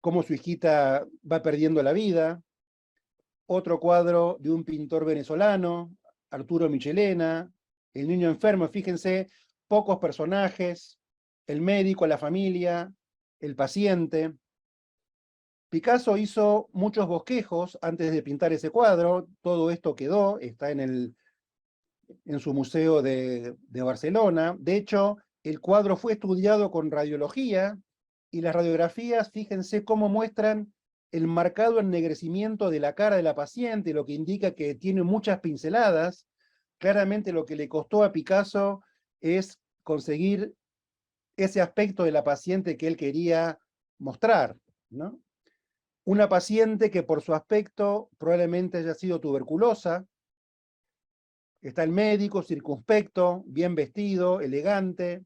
cómo su hijita va perdiendo la vida. Otro cuadro de un pintor venezolano, Arturo Michelena, el niño enfermo. Fíjense, pocos personajes, el médico, la familia, el paciente. Picasso hizo muchos bosquejos antes de pintar ese cuadro. Todo esto quedó, está en su museo de Barcelona. De hecho, el cuadro fue estudiado con radiología, y las radiografías, fíjense cómo muestran el marcado ennegrecimiento de la cara de la paciente, lo que indica que tiene muchas pinceladas. Claramente lo que le costó a Picasso es conseguir ese aspecto de la paciente que él quería mostrar, ¿no? Una paciente que por su aspecto probablemente haya sido tuberculosa. Está el médico circunspecto, bien vestido, elegante.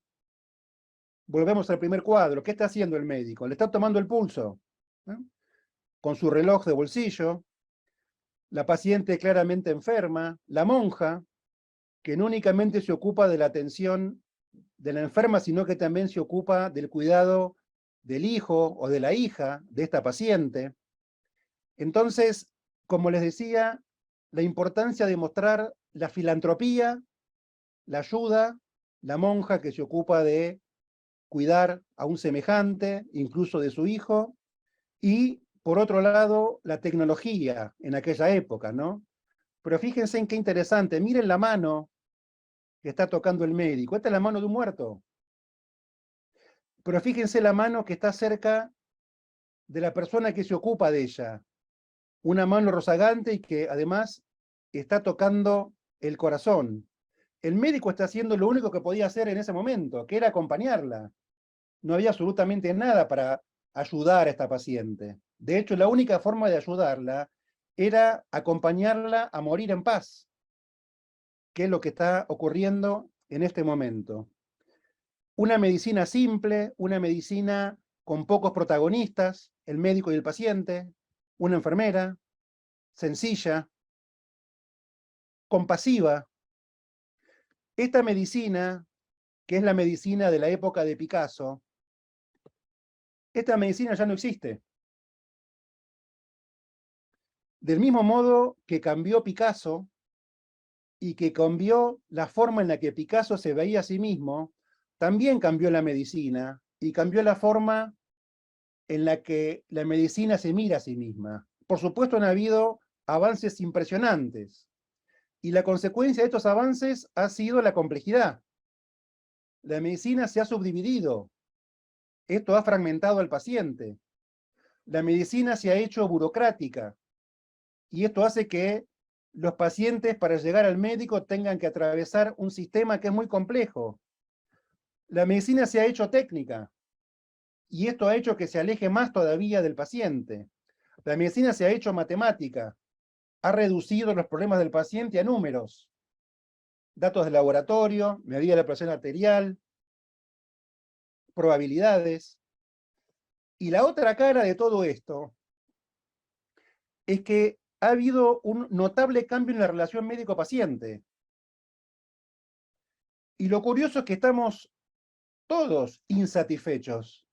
Volvemos al primer cuadro. ¿Qué está haciendo el médico? Le está tomando el pulso, ¿no? Con su reloj de bolsillo. La paciente claramente enferma. La monja, que no únicamente se ocupa de la atención de la enferma, sino que también se ocupa del cuidado del hijo o de la hija de esta paciente. Entonces, como les decía, la importancia de mostrar la filantropía, la ayuda, la monja que se ocupa de cuidar a un semejante, incluso de su hijo, y por otro lado, la tecnología en aquella época, ¿no? Pero fíjense en qué interesante, miren la mano que está tocando el médico. Esta es la mano de un muerto. Pero fíjense la mano que está cerca de la persona que se ocupa de ella. Una mano rozagante y que además está tocando el corazón. El médico está haciendo lo único que podía hacer en ese momento, que era acompañarla. No había absolutamente nada para ayudar a esta paciente. De hecho, la única forma de ayudarla era acompañarla a morir en paz, que es lo que está ocurriendo en este momento. Una medicina simple, una medicina con pocos protagonistas, el médico y el paciente, una enfermera, sencilla, compasiva. Esta medicina, que es la medicina de la época de Picasso, esta medicina ya no existe. Del mismo modo que cambió Picasso y que cambió la forma en la que Picasso se veía a sí mismo, también cambió la medicina y cambió la forma en la que la medicina se mira a sí misma. Por supuesto, han habido avances impresionantes y la consecuencia de estos avances ha sido la complejidad. La medicina se ha subdividido. Esto ha fragmentado al paciente. La medicina se ha hecho burocrática y esto hace que los pacientes para llegar al médico tengan que atravesar un sistema que es muy complejo. La medicina se ha hecho técnica y esto ha hecho que se aleje más todavía del paciente. La medicina se ha hecho matemática, ha reducido los problemas del paciente a números, datos de laboratorio, medida de la presión arterial, probabilidades. Y la otra cara de todo esto es que ha habido un notable cambio en la relación médico-paciente. Y lo curioso es que estamos todos insatisfechos.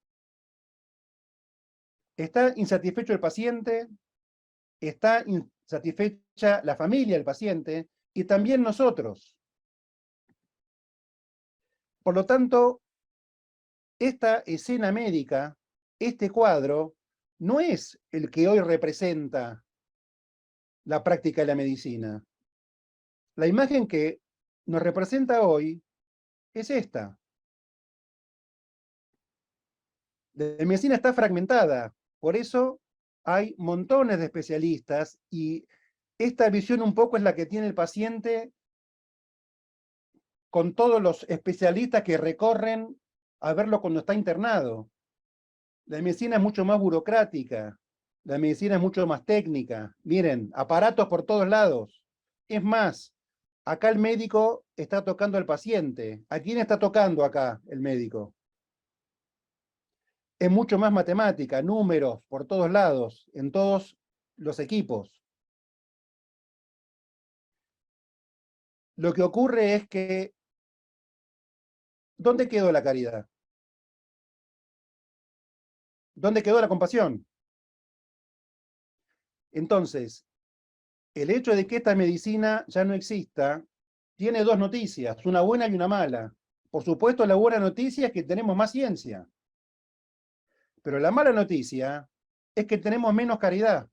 Está insatisfecho el paciente, está insatisfecha la familia del paciente y también nosotros. Por lo tanto, esta escena médica, este cuadro, no es el que hoy representa la práctica de la medicina. La imagen que nos representa hoy es esta. La medicina está fragmentada, por eso hay montones de especialistas y esta visión un poco es la que tiene el paciente con todos los especialistas que recorren a verlo cuando está internado. La medicina es mucho más burocrática, la medicina es mucho más técnica. Miren, aparatos por todos lados. Es más, acá el médico está tocando al paciente. ¿A quién está tocando acá el médico? Es mucho más matemática, números por todos lados, en todos los equipos. Lo que ocurre es que, ¿dónde quedó la caridad? ¿Dónde quedó la compasión? Entonces, el hecho de que esta medicina ya no exista tiene dos noticias, una buena y una mala. Por supuesto, la buena noticia es que tenemos más ciencia. Pero la mala noticia es que tenemos menos caridad.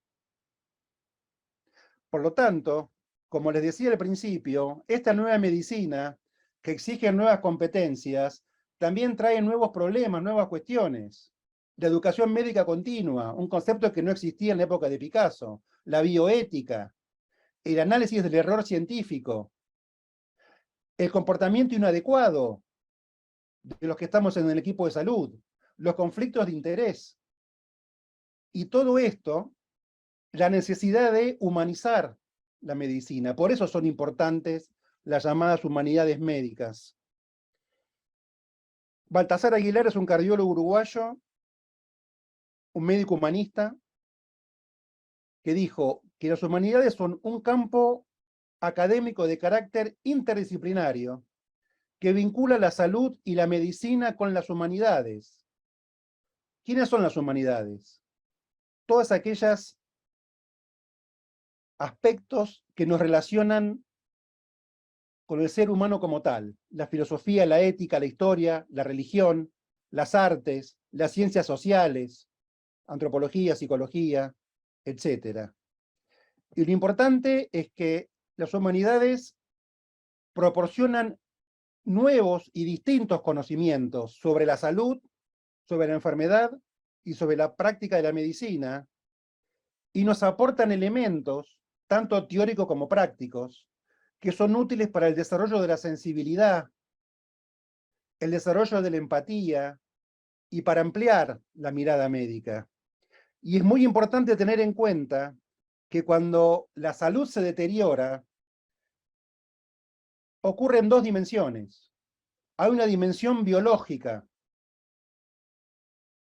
Por lo tanto, como les decía al principio, esta nueva medicina, que exige nuevas competencias, también trae nuevos problemas, nuevas cuestiones. La educación médica continua, un concepto que no existía en la época de Picasso, la bioética, el análisis del error científico, el comportamiento inadecuado de los que estamos en el equipo de salud, los conflictos de interés. Y todo esto, la necesidad de humanizar la medicina. Por eso son importantes las llamadas humanidades médicas. Baltasar Aguilar es un cardiólogo uruguayo, un médico humanista, que dijo que las humanidades son un campo académico de carácter interdisciplinario que vincula la salud y la medicina con las humanidades. ¿Quiénes son las humanidades? Todas aquellas aspectos que nos relacionan con el ser humano como tal. La filosofía, la ética, la historia, la religión, las artes, las ciencias sociales, antropología, psicología, etc. Y lo importante es que las humanidades proporcionan nuevos y distintos conocimientos sobre la salud, sobre la enfermedad y sobre la práctica de la medicina, y nos aportan elementos, tanto teóricos como prácticos, que son útiles para el desarrollo de la sensibilidad, el desarrollo de la empatía y para ampliar la mirada médica. Y es muy importante tener en cuenta que cuando la salud se deteriora, ocurre en dos dimensiones. Hay una dimensión biológica,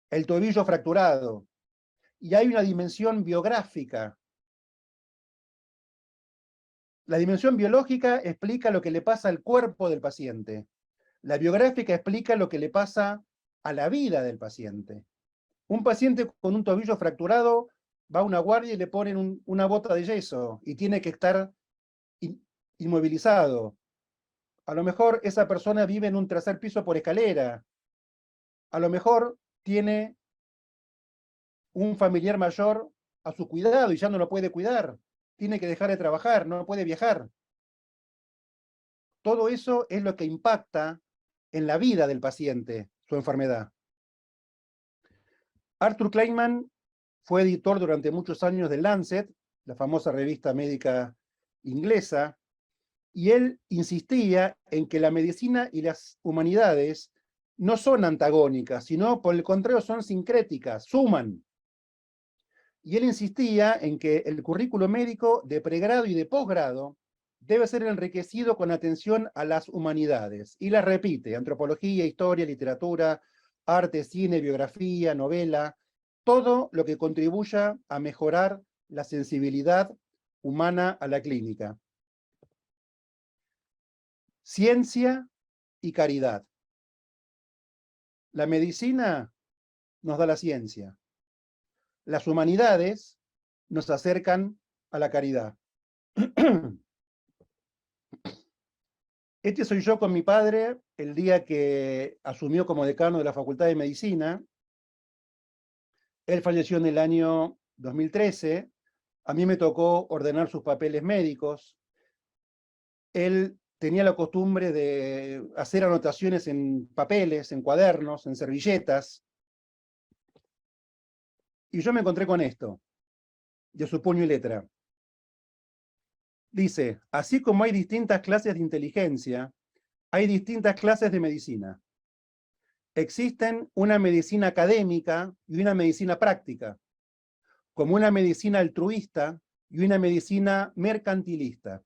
el tobillo fracturado, y hay una dimensión biográfica. La dimensión biológica explica lo que le pasa al cuerpo del paciente. La biográfica explica lo que le pasa a la vida del paciente. Un paciente con un tobillo fracturado va a una guardia y le ponen una bota de yeso y tiene que estar inmovilizado. A lo mejor esa persona vive en un tercer piso por escalera. A lo mejor tiene un familiar mayor a su cuidado y ya no lo puede cuidar. Tiene que dejar de trabajar, no puede viajar. Todo eso es lo que impacta en la vida del paciente, su enfermedad. Arthur Kleinman fue editor durante muchos años de Lancet, la famosa revista médica inglesa, y él insistía en que la medicina y las humanidades no son antagónicas, sino por el contrario son sincréticas, suman. Y él insistía en que el currículo médico de pregrado y de posgrado debe ser enriquecido con atención a las humanidades. Y las repite: antropología, historia, literatura, arte, cine, biografía, novela, todo lo que contribuya a mejorar la sensibilidad humana a la clínica. Ciencia y caridad. La medicina nos da la ciencia. Las humanidades nos acercan a la caridad. Este soy yo con mi padre el día que asumió como decano de la Facultad de Medicina. Él falleció en el año 2013. A mí me tocó ordenar sus papeles médicos. Él tenía la costumbre de hacer anotaciones en papeles, en cuadernos, en servilletas. Y yo me encontré con esto, de su puño y letra. Dice: así como hay distintas clases de inteligencia, hay distintas clases de medicina. Existen una medicina académica y una medicina práctica, como una medicina altruista y una medicina mercantilista.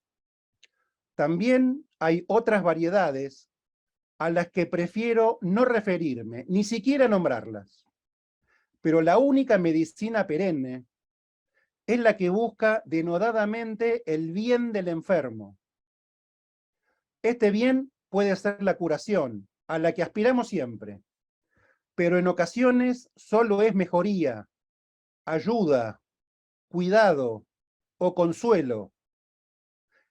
También hay otras variedades a las que prefiero no referirme, ni siquiera nombrarlas. Pero la única medicina perenne es la que busca denodadamente el bien del enfermo. Este bien puede ser la curación, a la que aspiramos siempre, pero en ocasiones solo es mejoría, ayuda, cuidado o consuelo,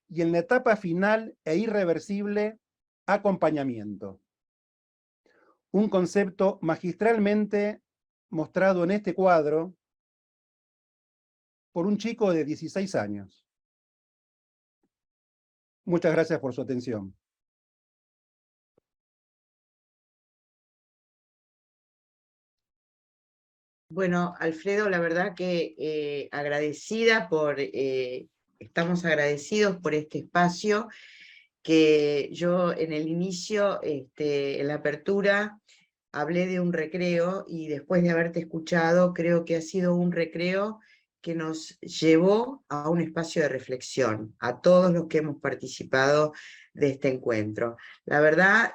y en la etapa final e irreversible, acompañamiento. Un concepto magistralmente mostrado en este cuadro por un chico de 16 años. Muchas gracias por su atención. Bueno, Alfredo, la verdad que agradecida estamos agradecidos por este espacio que yo en el inicio, en la apertura, hablé de un recreo y después de haberte escuchado, creo que ha sido un recreo que nos llevó a un espacio de reflexión, a todos los que hemos participado de este encuentro. La verdad,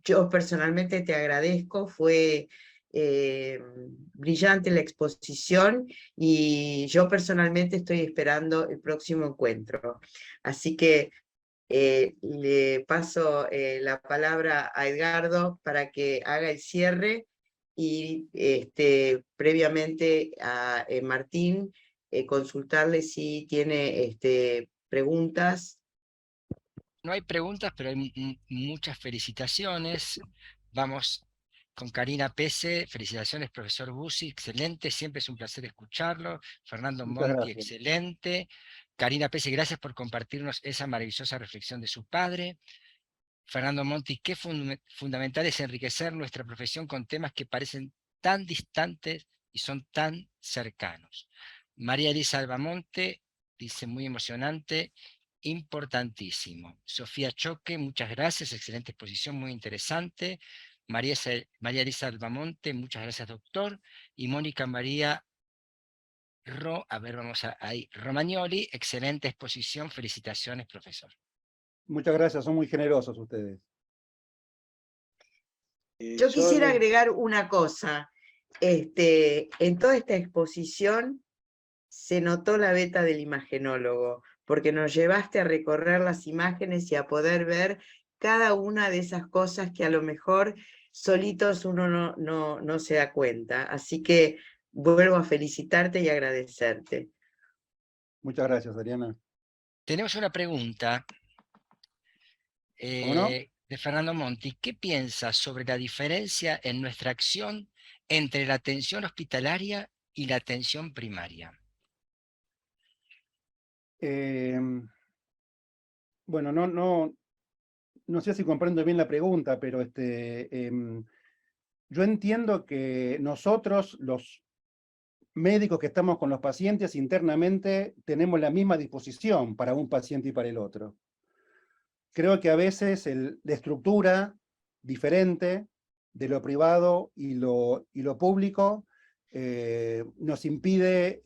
yo personalmente te agradezco, fue brillante la exposición y yo personalmente estoy esperando el próximo encuentro. Así que le paso la palabra a Edgardo para que haga el cierre y previamente a Martín consultarle si tiene preguntas. No hay preguntas, pero hay muchas felicitaciones. Vamos con Karina Pese. Felicitaciones, profesor Bussi, excelente, siempre es un placer escucharlo. Fernando Muchas Monti, gracias. excelente. Karina Pese, gracias por compartirnos esa maravillosa reflexión de su padre. Fernando Monti, qué fundamental es enriquecer nuestra profesión con temas que parecen tan distantes y son tan cercanos. María Elisa Albamonte dice: muy emocionante, importantísimo. Sofía Choque, muchas gracias, excelente exposición, muy interesante. María Elisa Albamonte, muchas gracias, doctor. Y Mónica María ahí, Romagnoli, excelente exposición, felicitaciones, profesor. Muchas gracias, son muy generosos ustedes. Yo quisiera agregar una cosa. En toda esta exposición se notó la beta del imagenólogo, porque nos llevaste a recorrer las imágenes y a poder ver cada una de esas cosas que a lo mejor solitos uno no se da cuenta. Así que vuelvo a felicitarte y agradecerte. Muchas gracias, Adriana. Tenemos una pregunta ¿Cómo no? de Fernando Monti. ¿Qué piensas sobre la diferencia en nuestra acción entre la atención hospitalaria y la atención primaria? Bueno, no sé si comprendo bien la pregunta, pero yo entiendo que nosotros, los médicos que estamos con los pacientes, internamente tenemos la misma disposición para un paciente y para el otro. Creo que a veces la estructura diferente de lo privado y lo público nos impide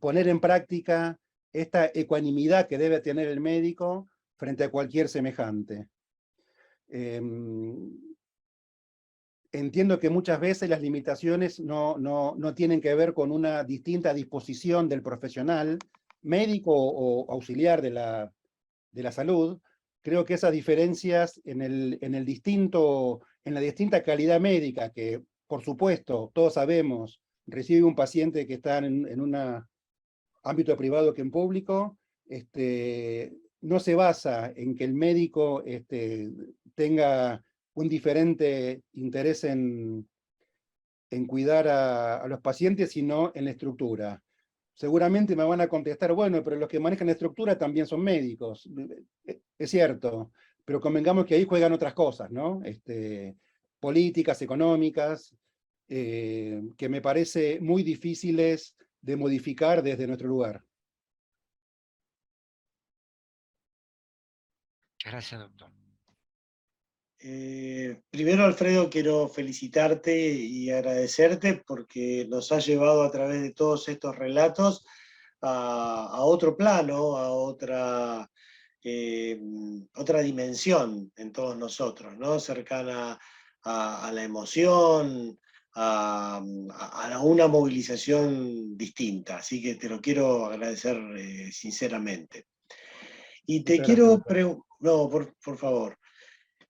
poner en práctica esta ecuanimidad que debe tener el médico frente a cualquier semejante. Entiendo que muchas veces las limitaciones no tienen que ver con una distinta disposición del profesional, médico o auxiliar de la salud. Creo que esas diferencias en la distinta calidad médica que, por supuesto, todos sabemos, recibe un paciente que está en un ámbito privado que en público, no se basa en que el médico tenga un diferente interés en cuidar a los pacientes, sino en la estructura. Seguramente me van a contestar, bueno, pero los que manejan la estructura también son médicos. Es cierto, pero convengamos que ahí juegan otras cosas, ¿no? Políticas, económicas, que me parece muy difíciles de modificar desde nuestro lugar. Gracias, doctor. Primero, Alfredo, quiero felicitarte y agradecerte porque nos has llevado a través de todos estos relatos a otro plano, a otra dimensión en todos nosotros, ¿no? Cercana a la emoción, a una movilización distinta. Así que te lo quiero agradecer sinceramente. Y te quiero preguntar, no, por favor.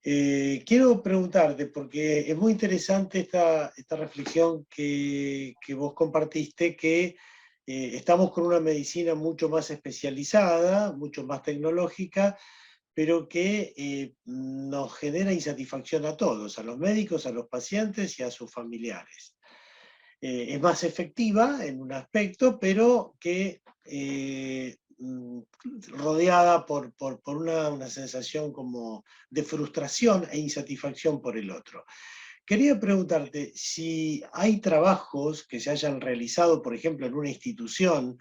Quiero preguntarte, porque es muy interesante esta reflexión que vos compartiste, que estamos con una medicina mucho más especializada, mucho más tecnológica, pero que nos genera insatisfacción a todos, a los médicos, a los pacientes y a sus familiares. Es más efectiva en un aspecto, pero que rodeada por una sensación como de frustración e insatisfacción por el otro. Quería preguntarte si hay trabajos que se hayan realizado, por ejemplo, en una institución,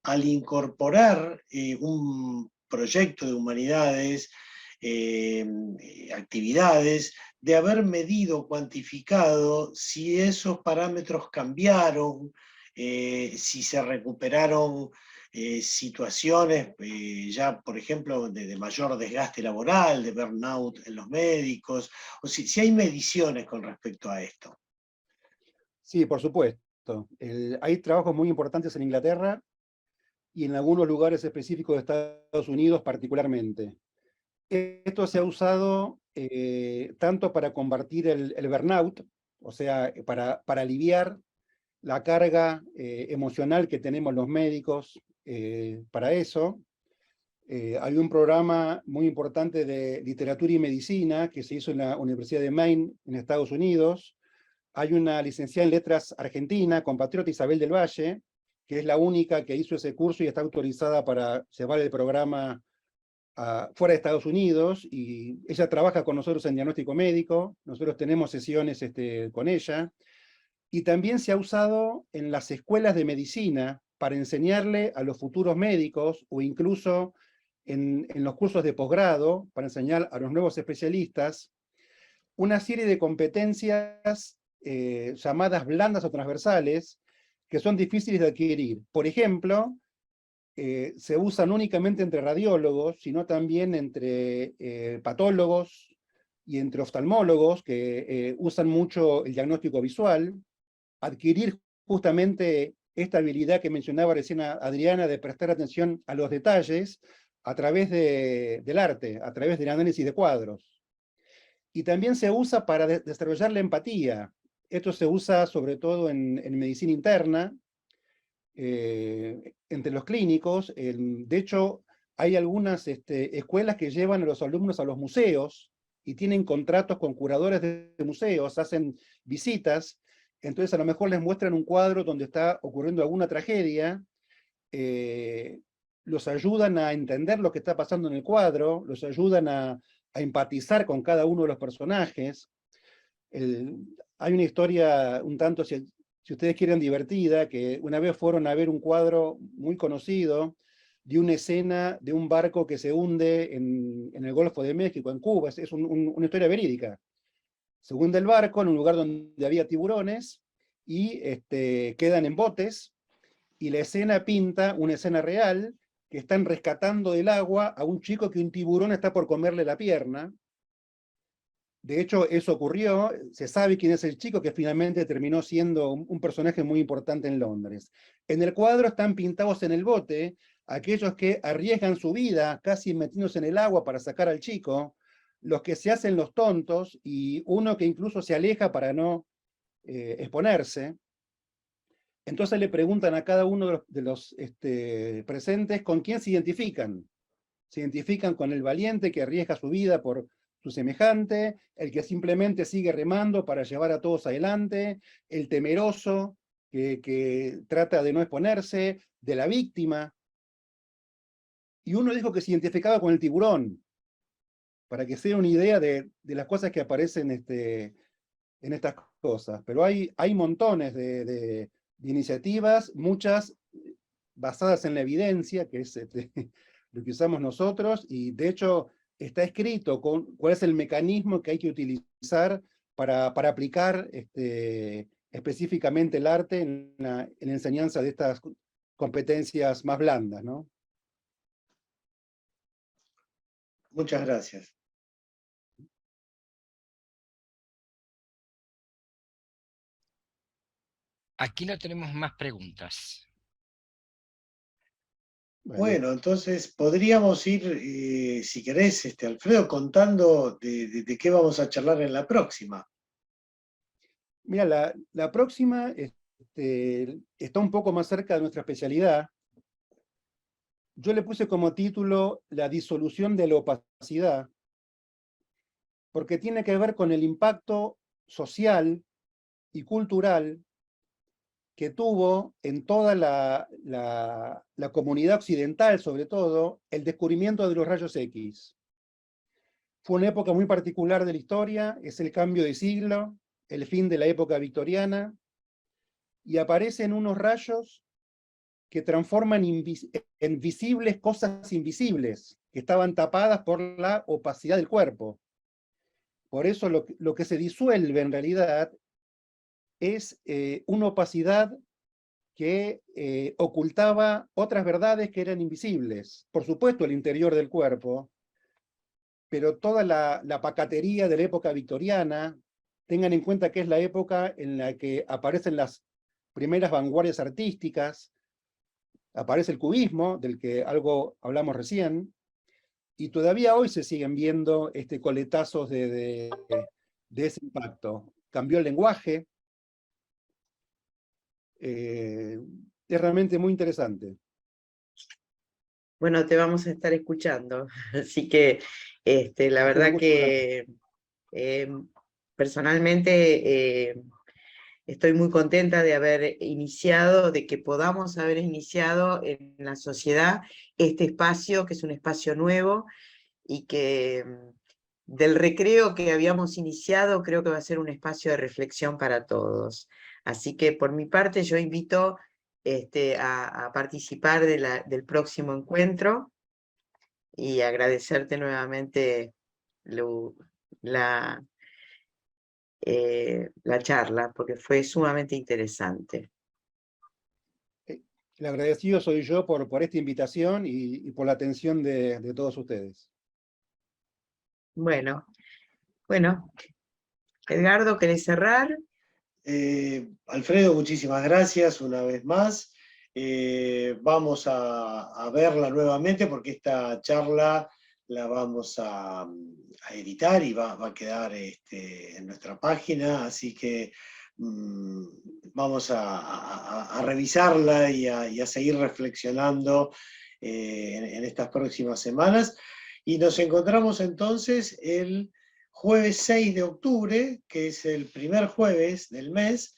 al incorporar un proyecto de humanidades, actividades, de haber medido, cuantificado si esos parámetros cambiaron, si se recuperaron situaciones ya, por ejemplo, de mayor desgaste laboral, de burnout en los médicos, o si hay mediciones con respecto a esto. Sí, por supuesto. Hay trabajos muy importantes en Inglaterra y en algunos lugares específicos de Estados Unidos particularmente. Esto se ha usado tanto para combatir el burnout, o sea, para aliviar la carga emocional que tenemos los médicos para eso. Hay un programa muy importante de literatura y medicina que se hizo en la Universidad de Maine, en Estados Unidos. Hay una licenciada en letras argentina, compatriota Isabel del Valle, que es la única que hizo ese curso y está autorizada para llevar el programa fuera de Estados Unidos, y ella trabaja con nosotros en diagnóstico médico, nosotros tenemos sesiones con ella, y también se ha usado en las escuelas de medicina para enseñarle a los futuros médicos, o incluso en los cursos de posgrado, para enseñar a los nuevos especialistas, una serie de competencias llamadas blandas o transversales, que son difíciles de adquirir. Por ejemplo, se usan únicamente entre radiólogos, sino también entre patólogos, y entre oftalmólogos que usan mucho el diagnóstico visual, adquirir justamente esta habilidad que mencionaba recién Adriana de prestar atención a los detalles a través del arte, a través del análisis de cuadros. Y también se usa para desarrollar la empatía. Esto se usa sobre todo en medicina interna, entre los clínicos. De hecho, hay algunas escuelas que llevan a los alumnos a los museos y tienen contratos con curadores de museos, hacen visitas, entonces a lo mejor les muestran un cuadro donde está ocurriendo alguna tragedia, los ayudan a entender lo que está pasando en el cuadro, los ayudan a empatizar con cada uno de los personajes. Hay una historia un tanto, si ustedes quieren, divertida, que una vez fueron a ver un cuadro muy conocido de una escena de un barco que se hunde en el Golfo de México, en Cuba. Es una historia verídica. Se hunde el barco en un lugar donde había tiburones y quedan en botes, y la escena pinta una escena real, que están rescatando del agua a un chico que un tiburón está por comerle la pierna. De hecho, eso ocurrió, se sabe quién es el chico, que finalmente terminó siendo un personaje muy importante en Londres. En el cuadro están pintados en el bote aquellos que arriesgan su vida, casi metiéndose en el agua para sacar al chico, los que se hacen los tontos, y uno que incluso se aleja para no exponerse. Entonces le preguntan a cada uno de los presentes con quién se identifican. Se identifican con el valiente que arriesga su vida por su semejante, el que simplemente sigue remando para llevar a todos adelante, el temeroso que trata de no exponerse, de la víctima. Y uno dijo que se identificaba con el tiburón, para que se den una idea de las cosas que aparecen en estas cosas. Pero hay montones de iniciativas, muchas basadas en la evidencia, que es lo que usamos nosotros, y de hecho está escrito cuál es el mecanismo que hay que utilizar para aplicar específicamente el arte en la enseñanza de estas competencias más blandas, ¿no? Muchas gracias. Aquí no tenemos más preguntas. Bueno, entonces podríamos ir, si querés, Alfredo, contando de qué vamos a charlar en la próxima. Mira, la próxima está un poco más cerca de nuestra especialidad. Yo le puse como título La disolución de la opacidad, porque tiene que ver con el impacto social y cultural que tuvo en toda la comunidad occidental, sobre todo, el descubrimiento de los rayos X. Fue una época muy particular de la historia, es el cambio de siglo, el fin de la época victoriana, y aparecen unos rayos que transforman en visibles cosas invisibles, que estaban tapadas por la opacidad del cuerpo. Por eso lo que se disuelve en realidad es una opacidad que ocultaba otras verdades que eran invisibles. Por supuesto, el interior del cuerpo, pero toda la pacatería de la época victoriana, tengan en cuenta que es la época en la que aparecen las primeras vanguardias artísticas, aparece el cubismo, del que algo hablamos recién, y todavía hoy se siguen viendo coletazos de ese impacto. Cambió el lenguaje. Es realmente muy interesante. Bueno, te vamos a estar escuchando, así que la verdad que personalmente estoy muy contenta de haber iniciado, de que podamos haber iniciado en la sociedad este espacio, que es un espacio nuevo, y que del recreo que habíamos iniciado creo que va a ser un espacio de reflexión para todos. Así que por mi parte yo invito a participar del próximo encuentro y agradecerte nuevamente la charla, porque fue sumamente interesante. El agradecido soy yo por esta invitación y por la atención de todos ustedes. Bueno, Bueno, Edgardo, ¿querés cerrar? Alfredo, muchísimas gracias una vez más. Vamos a verla nuevamente porque esta charla la vamos a editar y va a quedar en nuestra página, así que vamos a revisarla y a seguir reflexionando en estas próximas semanas. Y nos encontramos entonces el jueves 6 de octubre, que es el primer jueves del mes,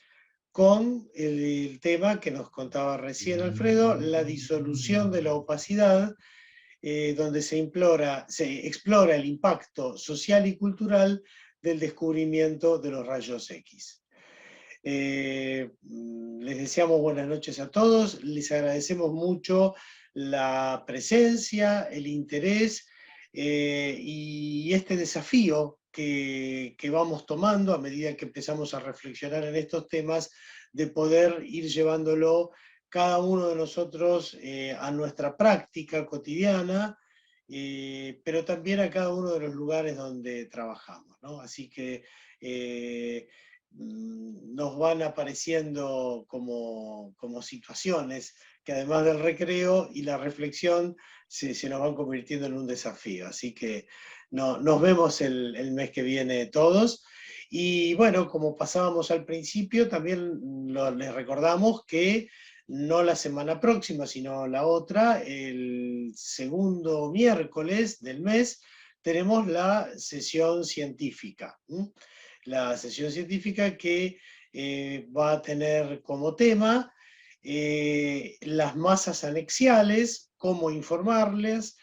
con el tema que nos contaba recién Alfredo, la disolución de la opacidad, donde se explora el impacto social y cultural del descubrimiento de los rayos X. Les deseamos buenas noches a todos, les agradecemos mucho la presencia, el interés y este desafío que vamos tomando a medida que empezamos a reflexionar en estos temas, de poder ir llevándolo cada uno de nosotros a nuestra práctica cotidiana, pero también a cada uno de los lugares donde trabajamos, ¿no? Así que nos van apareciendo como situaciones que además del recreo y la reflexión se nos van convirtiendo en un desafío. Así que nos vemos el mes que viene todos. Y bueno, como pasábamos al principio, también les recordamos que no la semana próxima, sino la otra, el segundo miércoles del mes, tenemos la sesión científica. La sesión científica que va a tener como tema las masas anexiales, cómo informarles.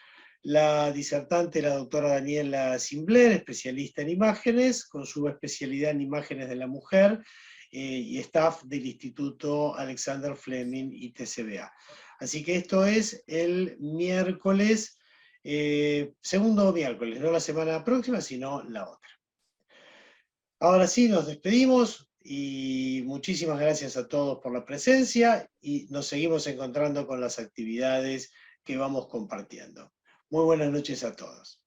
La disertante, la doctora Daniela Simbler, especialista en imágenes, con su especialidad en imágenes de la mujer, y staff del Instituto Alexander Fleming y TCBA. Así que esto es el miércoles, segundo miércoles, no la semana próxima, sino la otra. Ahora sí, nos despedimos y muchísimas gracias a todos por la presencia y nos seguimos encontrando con las actividades que vamos compartiendo. Muy buenas noches a todos.